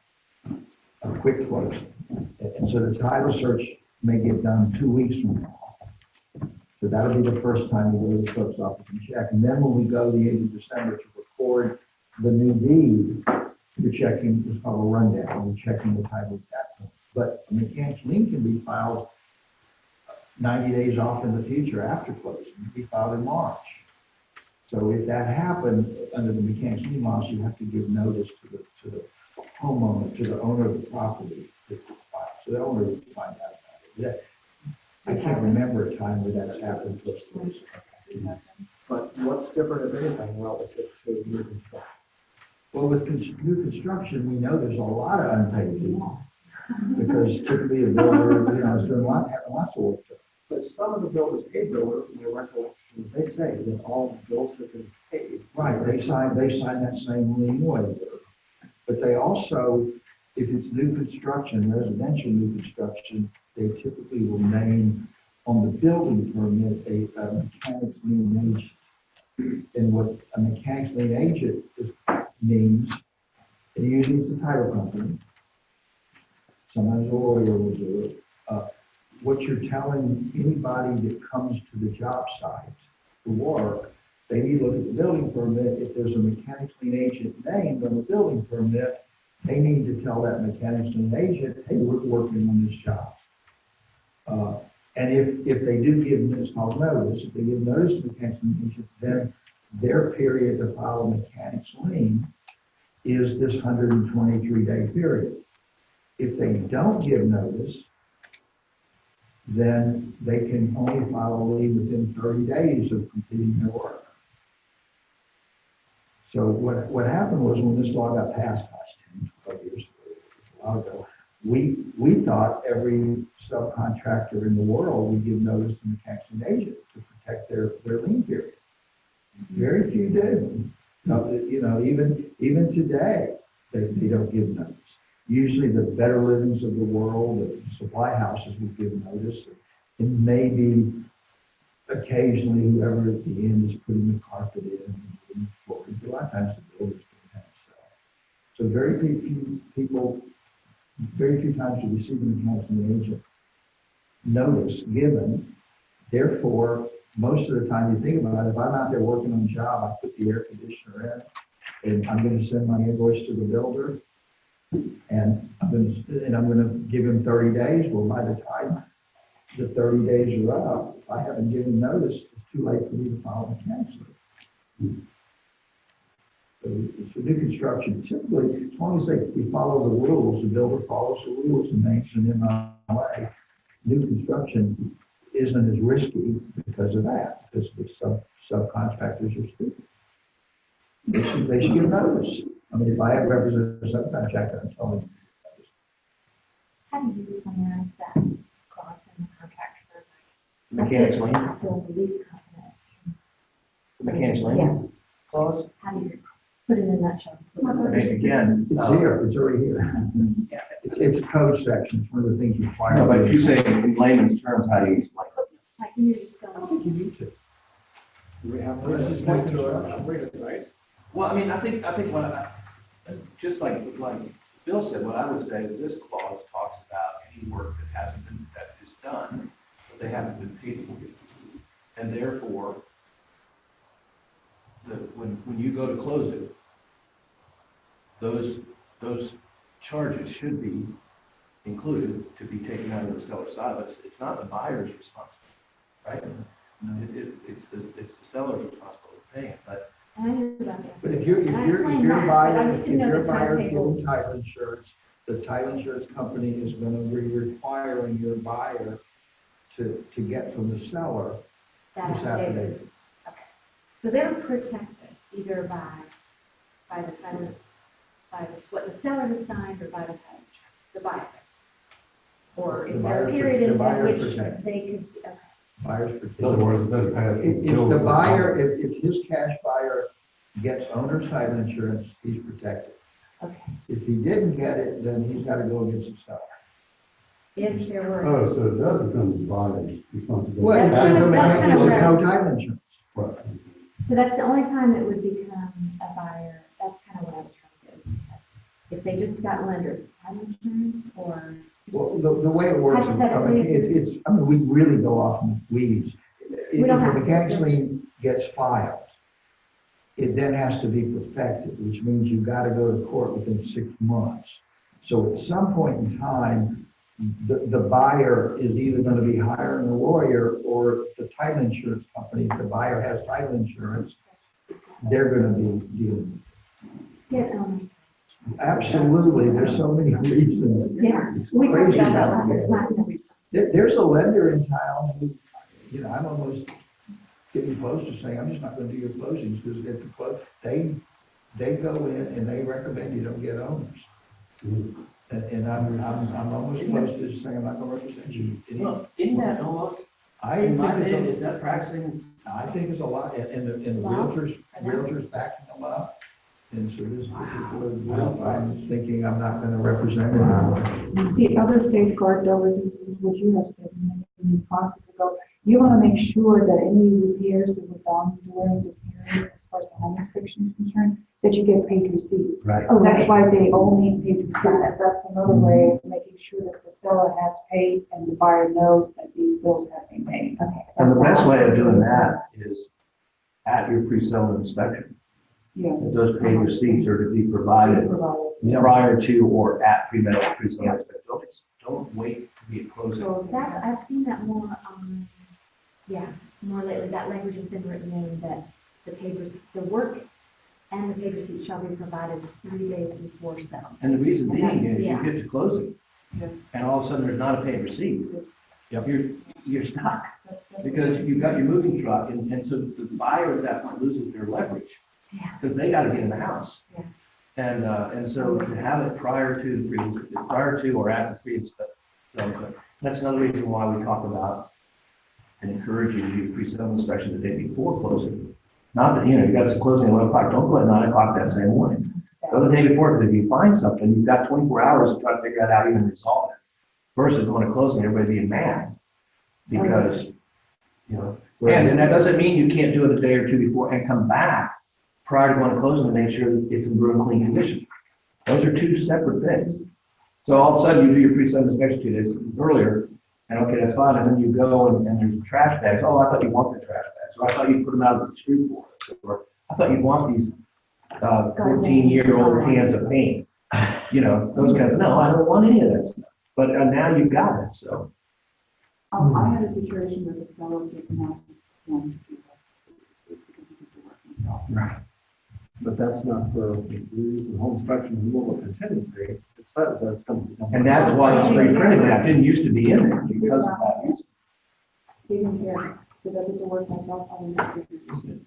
a quick close. And so the title search may get done 2 weeks from now. So that'll be the first time we go to the clerk's office and check. And then when we go the end of December to record the new deed, we're checking what's called a rundown. We're checking the title at that point. But a mechanic's lien can be filed 90 days off in the future after closing. It can be filed in March. So if that happened under the mechanic's lien laws, you have to give notice to the homeowner, to the owner of the property that it's filed. So the owner would find out about it. I can't remember a time where that's happened to us. but what's different, if anything, relative to new construction? Well, with new construction, we know there's a lot of unpaid bills. Because typically a builder, is doing lots of work. But some of the builders, a builder, in their recollections, they say that all the bills have been paid. Right, they sign that same lien waiver. But they also, if it's new construction, residential new construction, they typically will name on the building permit a mechanics lien agent. And what a mechanics lien agent means, and usually it's the title company, sometimes a lawyer will do it. What you're telling anybody that comes to the job site to work, they need to look at the building permit. If there's a mechanics lien agent named on the building permit, they need to tell that mechanics lien agent, hey, we're working on this job. And if they do give this called notice, if they give notice to the mechanics lien agent, then their period to file a mechanics lien is this 123-day period. If they don't give notice, then they can only file a lien within 30 days of completing their work. So what happened was when this law got passed, 10, 12 years ago, a while ago, we thought every subcontractor in the world would give notice to the mechanics lien agent to protect their lien period. Very few do. Even today, they don't give notice. Usually the Better Livings of the world, the supply houses will give notice, and maybe occasionally whoever at the end is putting the carpet in and putting the floor in. A lot of times the builders don't have so. So very few times do we see the mechanics lien agent notice given. Therefore, most of the time you think about it, if I'm out there working on a job, I put the air conditioner in, and I'm going to send my invoice to the builder. And I'm going to give him 30 days. Well, by the time the 30 days are up, if I haven't given notice, it's too late for me to file a mechanics lien. So new construction, typically, as long as we follow the rules, the builder follows the rules and makes an MLA, new construction isn't as risky because of that, because the subcontractors are stupid. They should give notice. I mean, if I have represented a subcontractor, I'm telling them. How do you summarize that clause in the contract for Mechanics lien, the lease covenant? mechanics lien clause. How do you put it in a nutshell? I mean, again, It's here, it's already here. It's a code section, it's one of the things required. no, but you say in layman's terms, how do you explain it? Like you just I don't go, think you need to. Do we have Let's to just point make to sure. it? Read it, right? Well, I mean, I think just like Bill said, what I would say is this clause talks about any work that is done, but they haven't been paid for it. And therefore, when you go to close it, those charges should be included to be taken out of the seller's side, but it's not the buyer's responsibility, right? It's the seller's responsibility to pay it, but and I knew about that. But if you're And I explained that, but I buying, just if didn't know your the buyer's timetable. getting title insurance, the title insurance company is going to be requiring your buyer to get from the seller That this affidavit. affidavit. Okay. So they're protected either by the title, what the seller has signed or by the title, the buyer. Or The is there buyer- a period the in buyer which protected. they could, okay. Buyer's In other protected. words, it doesn't have. If the buyer, if his cash buyer gets owner's title insurance, he's protected. Okay. If he didn't get it, then he's got to go against the seller. If there were. Oh, so it does become the buyer's responsibility. Well, it's That's kind of- that's kind of with where- no title insurance. Right. So that's the only time it would become a buyer, that's kind of what I was trying to do. If they just got lenders, title insurance or, Well, the way it works, Hypothetically. I mean, we really go off in weeds. We don't have If to. the mechanics lien gets filed, it then has to be perfected, which means you've got to go to court within 6 months. So at some point in time, the buyer is either going to be hiring a lawyer or the title insurance company. If the buyer has title insurance, they're going to be dealing get owners. with it. Absolutely, there's so many reasons. Yeah, It's we talked crazy about that how last it time. is. There's a lender in town who, I'm almost getting close to saying, I'm just not going to do your closings because at the close, they go in and they recommend you don't get owners. Mhm. And I'm almost close to saying I'm not going to represent you. well, isn't that almost, I in my think opinion, it's is that practicing? I think it's a lot, and the Wow. realtors backing them up. And so this particular group, I'm thinking I'm not gonna represent it. The other safeguard though is what you have said in the process ago. You want to make sure that any repairs that were done during the period, as far as the home inspection is concerned, that you get paid receipts. Right. Oh, that's why they all need paid receipts. That's another way of making sure that the seller has paid and the buyer knows that these bills have been paid. Okay. And the best way of doing that is at your pre-sale inspection. Yeah. That those paid receipts are to be provided prior to or at pre-sale inspection. Don't wait to be at closing. So that's, I've seen that more, more lately, that language has been written in that the work and the paid receipt shall be provided 3 days before settlement. And the reason being is you Yeah. get to closing, Yes. and all of a sudden there's not a paid receipt. You're stuck, because you've got your moving truck, and so the buyer at that point loses their leverage, Yeah. because they gotta get in the house. Yeah. And so to have it prior to or at the pre-inspection, that's another reason why we talk about and encourage you to do pre-sale inspection the day before closing. Not that, you got some closing at 11 o'clock, don't go at 9 o'clock that same morning. Go the day before, because if you find something, you've got 24 hours to try to figure out how to even resolve it. Versus going to closing, everybody being mad, because, and that doesn't mean you can't do it a day or two before and come back prior to going to closing to make sure that it's in room clean condition. Those are two separate things. So all of a sudden you do your pre-sale inspection 2 days earlier, and okay, that's fine, and then you go and there's trash bags. Oh, I thought you want the trash bags, or I thought you'd put them out of the street for us, or I thought you'd want these 14-year-old cans of paint. Those kinds of, no, I don't want any of that stuff. But now you've got it, so. I had a situation where the seller did not want to do that because he did the work himself. Right. But that's not for the home inspection removal contingency. It says that's something. And that's why it's pre-printed, that didn't used to be in there because of that. He didn't care, so that did the work myself, I didn't have to do it.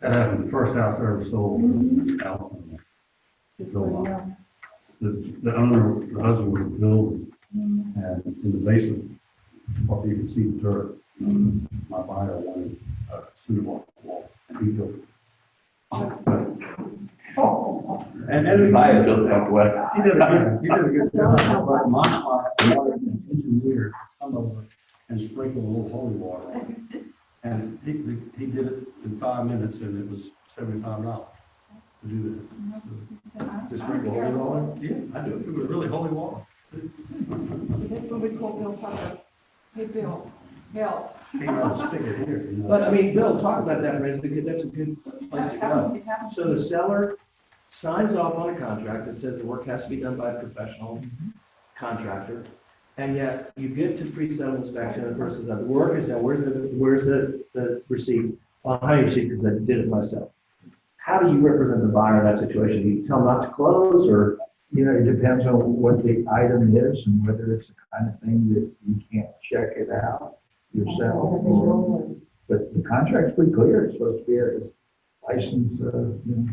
That happened, the first house I ever sold out. Just so you know. The owner, the husband was building, and in the basement, you could see the dirt. My buyer wanted a cinder block wall, and he built it. And The buyer built that way. he did a good job, but my engineer come over and sprinkle a little holy water on it. And he did it in 5 minutes, and it was $75 to do that. Just sprinkle holy water? Yeah, I do. It was really holy water. So that's what we call Bill Tucker. Hey, Bill, help. Came out of spigot here. But I mean, Bill, talk about that, Rich, because that's a good place to go. So the seller signs off on a contract that says the work has to be done by a professional contractor. And yet you get to pre-sale inspection and the person says, the work is done, where's the receipt? Well, I have your receipt because I did it myself. How do you represent the buyer in that situation? Do you tell them not to close, or? It depends on what the item is and whether it's the kind of thing that you can't check it out yourself. But the contract's pretty clear. It's supposed to be a licensed,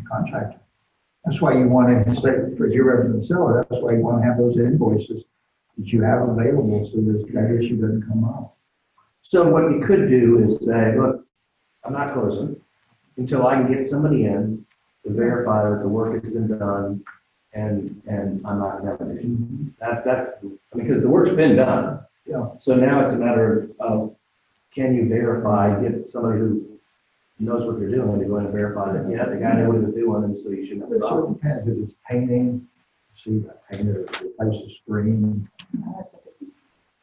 contractor. That's why you want to say, for your representative seller, that's why you want to have those invoices that you have available so that issue doesn't come up. So what you could do is say, look, I'm not closing until I can get somebody in to verify that the work has been done and I'm not going to have an issue. That's because the work's been done. Yeah. So now it's a matter of, can you verify, get somebody who knows what they're doing to go in and verify that, yeah, the guy knew what he was doing, and so you shouldn't have a It sort problem. of depends if it's painting, see, painter, replace the screen.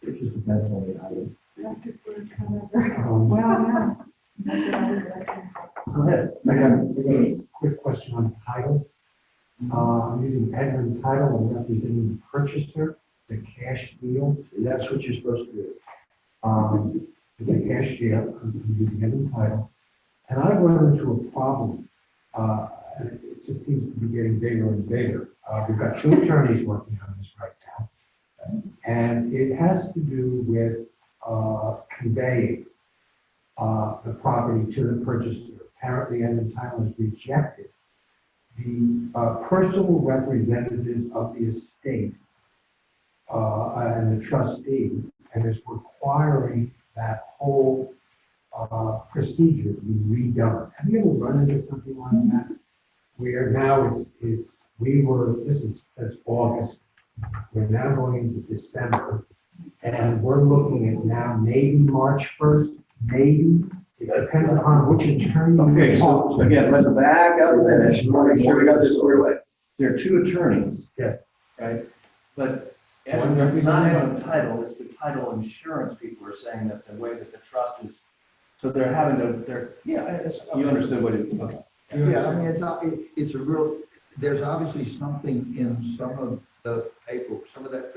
It just depends on the item. Well, Go ahead. I got a quick question on title. I'm using Edmund Title, I'm representing the purchaser, the cash deal. That's what you're supposed to do. It's a cash deal, I'm using Edmund Title. And I run into a problem, and it just seems to be getting bigger and bigger. We've got 2 attorneys working on this right now. And it has to do with conveying the property to the purchaser. Apparently, Edmund Title has rejected the personal representative of the estate and the trustee, and is requiring that whole procedure to be redone. Have you ever run into something like that? We are now, this is since August. We're now going into December, and we're looking at now maybe March 1st, maybe. It depends upon which attorney. Okay, so again, let's back up a minute, just want to make sure we got this squared away. There are two attorneys. Yes. Right? But One it's not representing- on title, it's the title insurance people are saying that the way that the trust is, so they're having to, you understood what it, okay. Yeah, I mean, it's not, it's a real, there's obviously something in some of the paper, some of that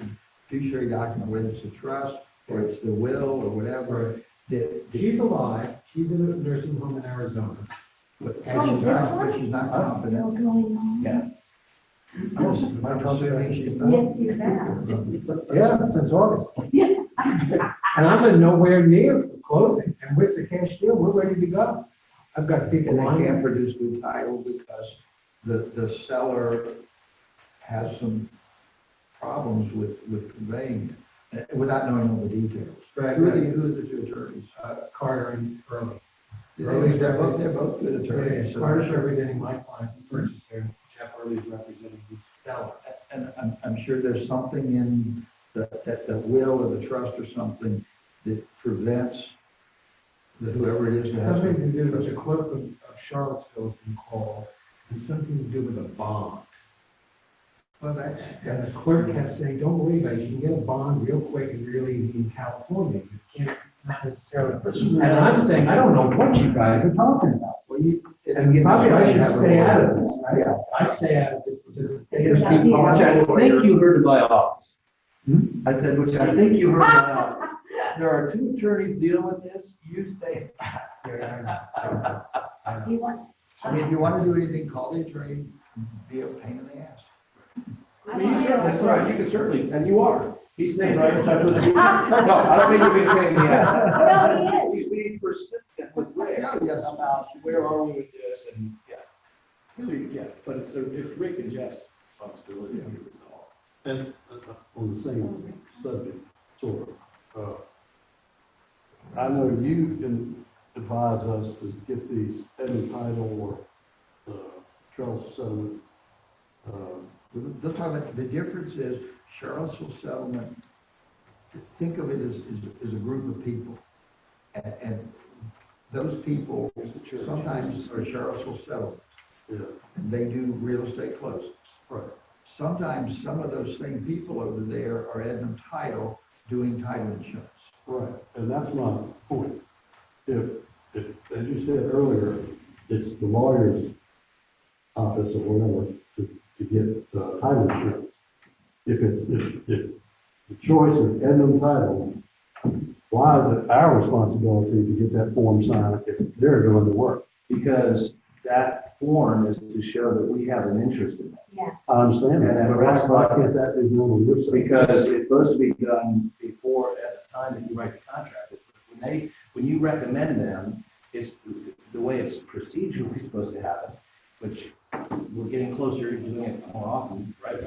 fiduciary document, whether it's a trust or it's the will or whatever, that. She's alive, she's in a nursing home in Arizona. But she's not confident. Still going on? Yeah. I'm assuming she's not. Yes, you have. Yeah, since August. And I'm in nowhere near closing, and with the cash deal, we're ready to go. I've got people And they lined can't up. produce good title because the seller has some problems with conveying it, without knowing all the details. Right, Who are right. who are the two attorneys? Carter and Early. They're both good attorneys. so- Carter's representing my client, the purchaser, Jeff Early is representing the seller. And I'm sure there's something in the will or the trust or something that prevents whoever it is to have. Something to do, there's a clerk of Charlottesville has been called, and something to do with a bond. Well, that's, And the clerk kept saying, don't worry about it, you can get a bond real quick and really easy in California. You can't, not necessarily. And I'm saying, I don't know what you guys are talking about. well, you. And probably I should stay out of this, right? I stay out of this, just stay out of Which I this. think you heard in my office. Hmm? I said, which I think you heard in my office. There are two attorneys dealing with this, you stay back. He wants. I mean, if you want to do anything, call the attorney, be a pain in the ass. I mean, you certainly, that's right, you can certainly, and you are. He's staying right in touch with you. No, I don't mean you're being a pain in the ass. No, he He's being persistent with Rick Yeah, yes. about where are we with this and, yeah. Yeah, but it's Rick and Jeff's responsibility, if you recall. And on the same subject, sort of, I know you can advise us to get these Edmund title or, Charles settlement. Let's talk about, the difference is Charlottesville settlement, think of it as a group of people. And those people sometimes are Charlottesville settlements. Yeah, And they do real estate closings. right. Sometimes some of those same people over there are Edmund Title doing title insurance. Right, and that's my point. If, as you said earlier, it's the lawyer's office or whatever to get title insurance. If the choice is Edmund Title, why is it our responsibility to get that form signed if they're doing the work? Because that form is to show that we have an interest in it. I understand that, And but why can't that be done on your side? Because it's supposed to be done before, at the time that you write the contract. When you recommend them, it's the way it's procedurally supposed to happen, which we're getting closer to doing it more often, right?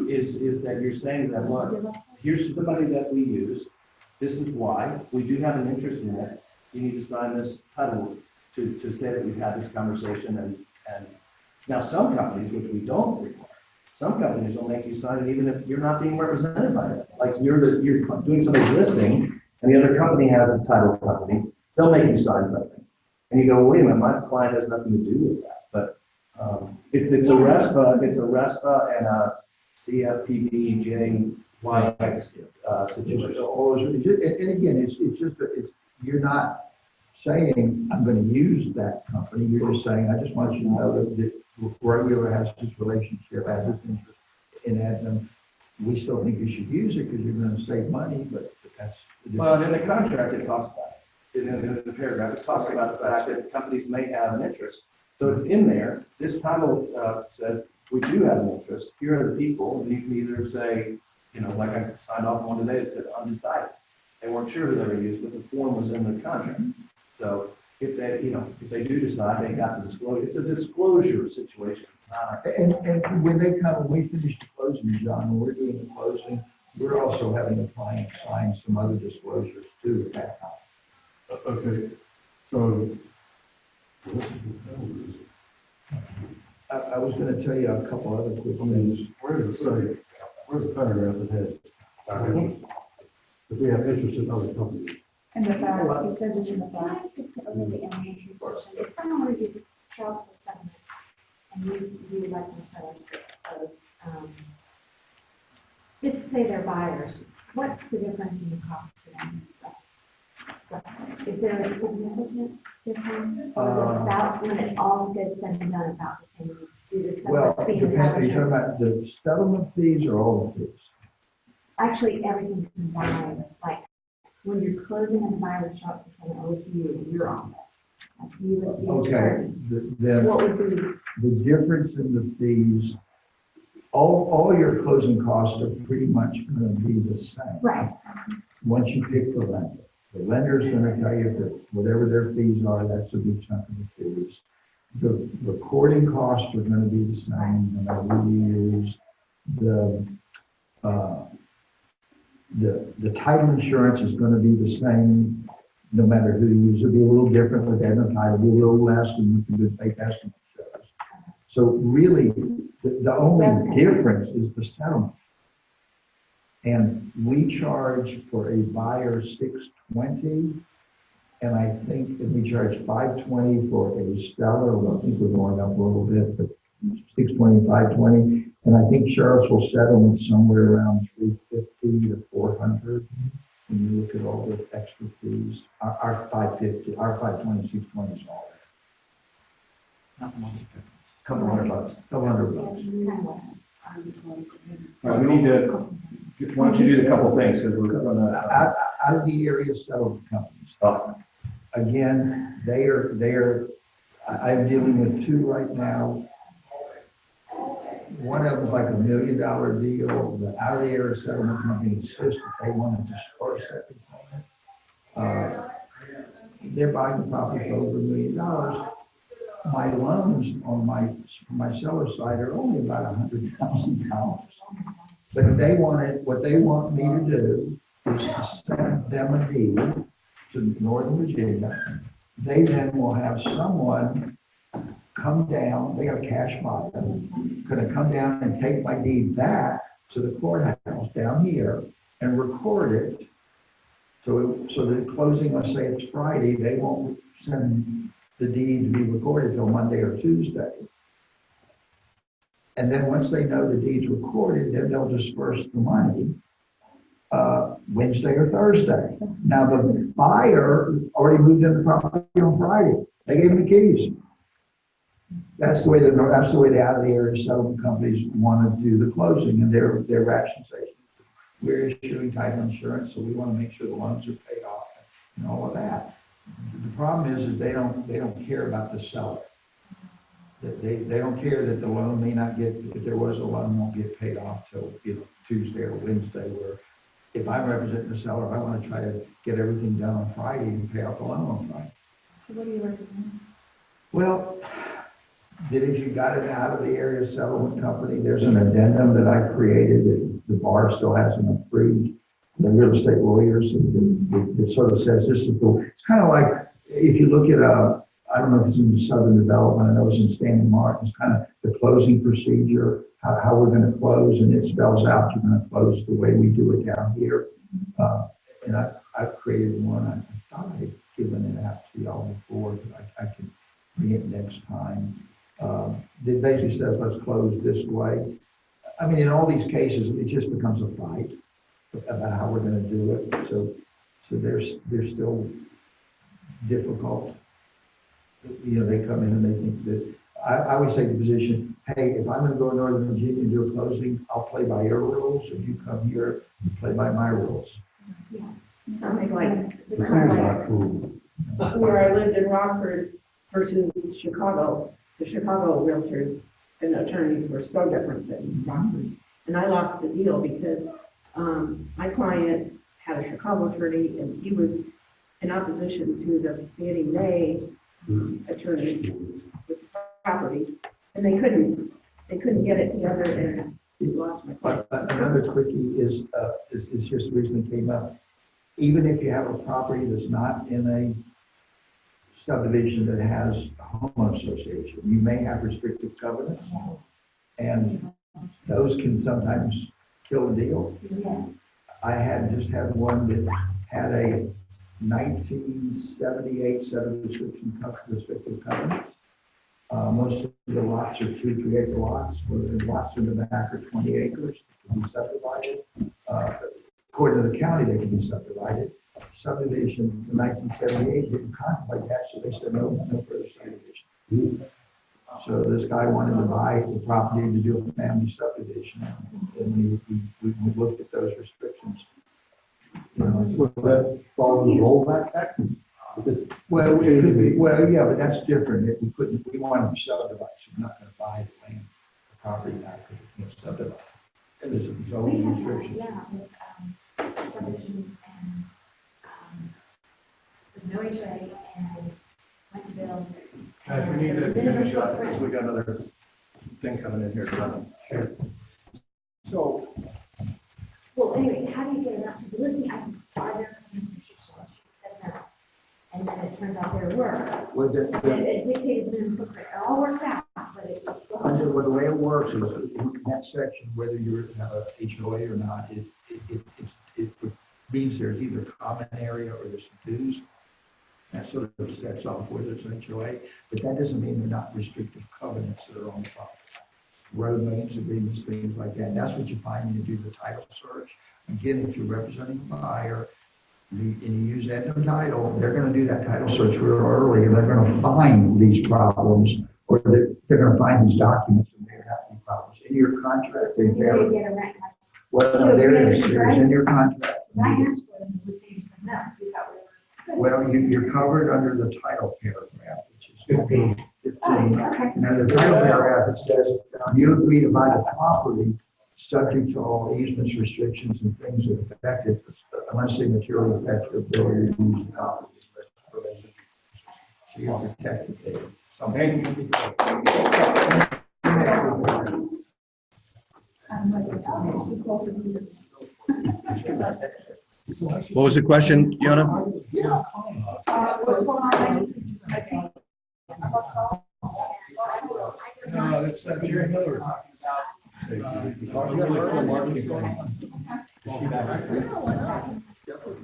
Is that you're saying that, look, here's the money that we use. This is why. We do have an interest in it. You need to sign this title to say that we've had this conversation and now some companies, which we don't require, some companies will make you sign it even if you're not being represented by it. Like you're doing somebody's listing and the other company has a title company, they'll make you sign something. And you go, wait a minute, my client has nothing to do with that. But it's a RESPA and a CFPB situation. And again, it's just, you're not saying, I'm going to use that company. You're just saying, I just want you to know that Regular has this relationship, has this interest in Edmund. We still think you should use it because you're going to save money, but that's. Well, in the contract, it talks about it. In the paragraph, it talks about the fact that companies may have an interest. So it's in there. This title says, we do have an interest. Here are the people, and you can either say, like I signed off on today, it said undecided. They weren't sure who they were used, but the form was in the contract. So if they do decide, they got the disclosure. It's a disclosure situation. And when they come, when we finish the closing, John, when we're doing the closing, we're also having the client sign some other disclosures too at that time. Okay, so. I was gonna tell you a couple other quick things. Where's the paragraph that has, if we have interest in other companies? In the back, it says it's in the Can I back. ask you a really elementary question? If someone were to use Charleston settlement and use like the sellers as, just say they're buyers, what's the difference in the cost to them? Is there a significant difference? Or is it about, when it all gets said and done, about the same? Do the Well, settlement fee depends, and are you talking the- about the settlement fees or all the fees? Actually, everything combined, like, when you're closing and the buyer with Charleston settlement with you, you're on it. Like you with the Okay, attorney. then What would be, the difference in the fees, all your closing costs are pretty much gonna be the same. right, Once you pick the lender. The lender's gonna tell you that whatever their fees are, that's a big chunk of the fees. The recording costs are gonna be the same, no matter who you use. The title insurance is gonna be the same, no matter who you use. It'll be a little different with that, the title, be a little less than with the good faith estimate shows. So really, the only difference is the settlement. And we charge for a buyer $620, and I think that we charge $520 for a seller. Well, I think we're going up a little bit, but $620, $520. And I think sheriffs will settle with somewhere around $350 to $400 when you look at all the extra fees. Our $550, our $520, $620 is all there. Not much. Couple $100. Couple $100. All right, we need to, why don't you do the couple of things, because we're gonna, Out of the area settled companies. Again, I'm dealing with two right now. One of them's like $1 million deal. The out of the area settlement company insists that they want to disperse that component. They're buying the property for over $1 million. My loans on my seller side are only about $100,000. But what they want me to do is to send them a deed to Northern Virginia. They then will have someone come down, they got a cash buyer, gonna come down and take my deed back to the courthouse down here and record it. So the closing, let's say it's Friday, they won't send the deed to be recorded till Monday or Tuesday. And then once they know the deed's recorded, then they'll disperse the money Wednesday or Thursday. Now, the buyer already moved in the property on Friday. They gave him the keys. That's the way the out of the area settlement companies want to do the closing, and their rationalization. We're issuing title insurance, so we want to make sure the loans are paid off and all of that. The problem is they don't care about the seller. They don't care that the loan may not get, if there was a loan, won't get paid off till Tuesday or Wednesday. Where if I'm representing the seller, I want to try to get everything done on Friday and pay off the loan on Friday. so what do you recommend? Well, that if you got an out of the area settlement company, there's an addendum that I created that the bar still hasn't approved. The real estate lawyers, it sort of says this is the, it's kind of like, if you look at I don't know if it's in the Southern Development, I know it's in Standing Martin, it's kind of the closing procedure, how we're going to close, and it spells out you're going to close the way we do it down here. And I've created one. I thought I'd given it out to y'all before, but I can bring it next time. It basically says, let's close this way. I mean, in all these cases, it just becomes a fight about how we're going to do it. So they're still difficult. They come in and they think that, I always take the position, hey, if I'm going to go to Northern Virginia and do a closing, I'll play by your rules. If you come here, you play by my rules. Sounds like It sounds like cool. where I lived in Rockford versus Chicago. The Chicago realtors and attorneys were so different than Rockford. And I lost the deal because my client had a Chicago attorney and he was in opposition to the Fannie Mae attorney with the property. And they couldn't get it together and lost my client. Another quickie is just recently came up. Even if you have a property that's not in a subdivision that has a homeowner association, you may have restrictive covenants. And those can sometimes kill a deal. I just had one that had a 1978 set of restrictive covenants. Most of the lots are 2-3 acre lots, where the lots in the back are 20 acres, can be subdivided. According to the county, they can be subdivided. Subdivision in 1978 didn't contemplate that, so they said no further subdivision. So this guy wanted to buy the property to do a family subdivision, and we looked at those restrictions. You know, Would that fall in the rollback tax? well, it could be, well, yeah, but that's different. We wanted to subdivide, so we're not gonna buy the land, the property back, because we can't subdivide. And there's a We zoning have that, restriction. yeah, with subdivisions and with no HOA and went to build. Guys, we need to finish up because we got another thing coming in here. Sure. So, Well, anyway, how do you get enough? Because Lizzie, I said, are there covenants restrictions? She said no. And then it turns out there were. Well, And it dictated the minimum footprint. It all worked out, but it was. well, the way it works is in that section, whether you have a HOA or not, it means there's either common area or there's some dues. That sort of sets off whether it's an HOA, but that doesn't mean they're not restrictive covenants that are on the property. Road names, agreements, things like that. And that's what you find when you do the title search. Again, if you're representing a buyer, and you use that title, they're gonna do that title search real early, and they're gonna find these problems, or they're gonna find these documents, and there have to be problems. In your contract, they You have, didn't get a rent. well, no, there is, there's in your contract. And I asked for them, and Lizzie said no, so we thought we were. Well, you're covered under the title paragraph, which is 15. Oh, okay. Now, the title paragraph, it says, you agree to buy the property subject to all easements, restrictions, and things that affect it, unless they materially affect your ability to use the property. So you're protected there. So thank you. What was the question, Yona? What's going on? No, that's Jerry Miller.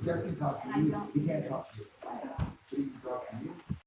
Jeff can talk to you, he can't talk to you.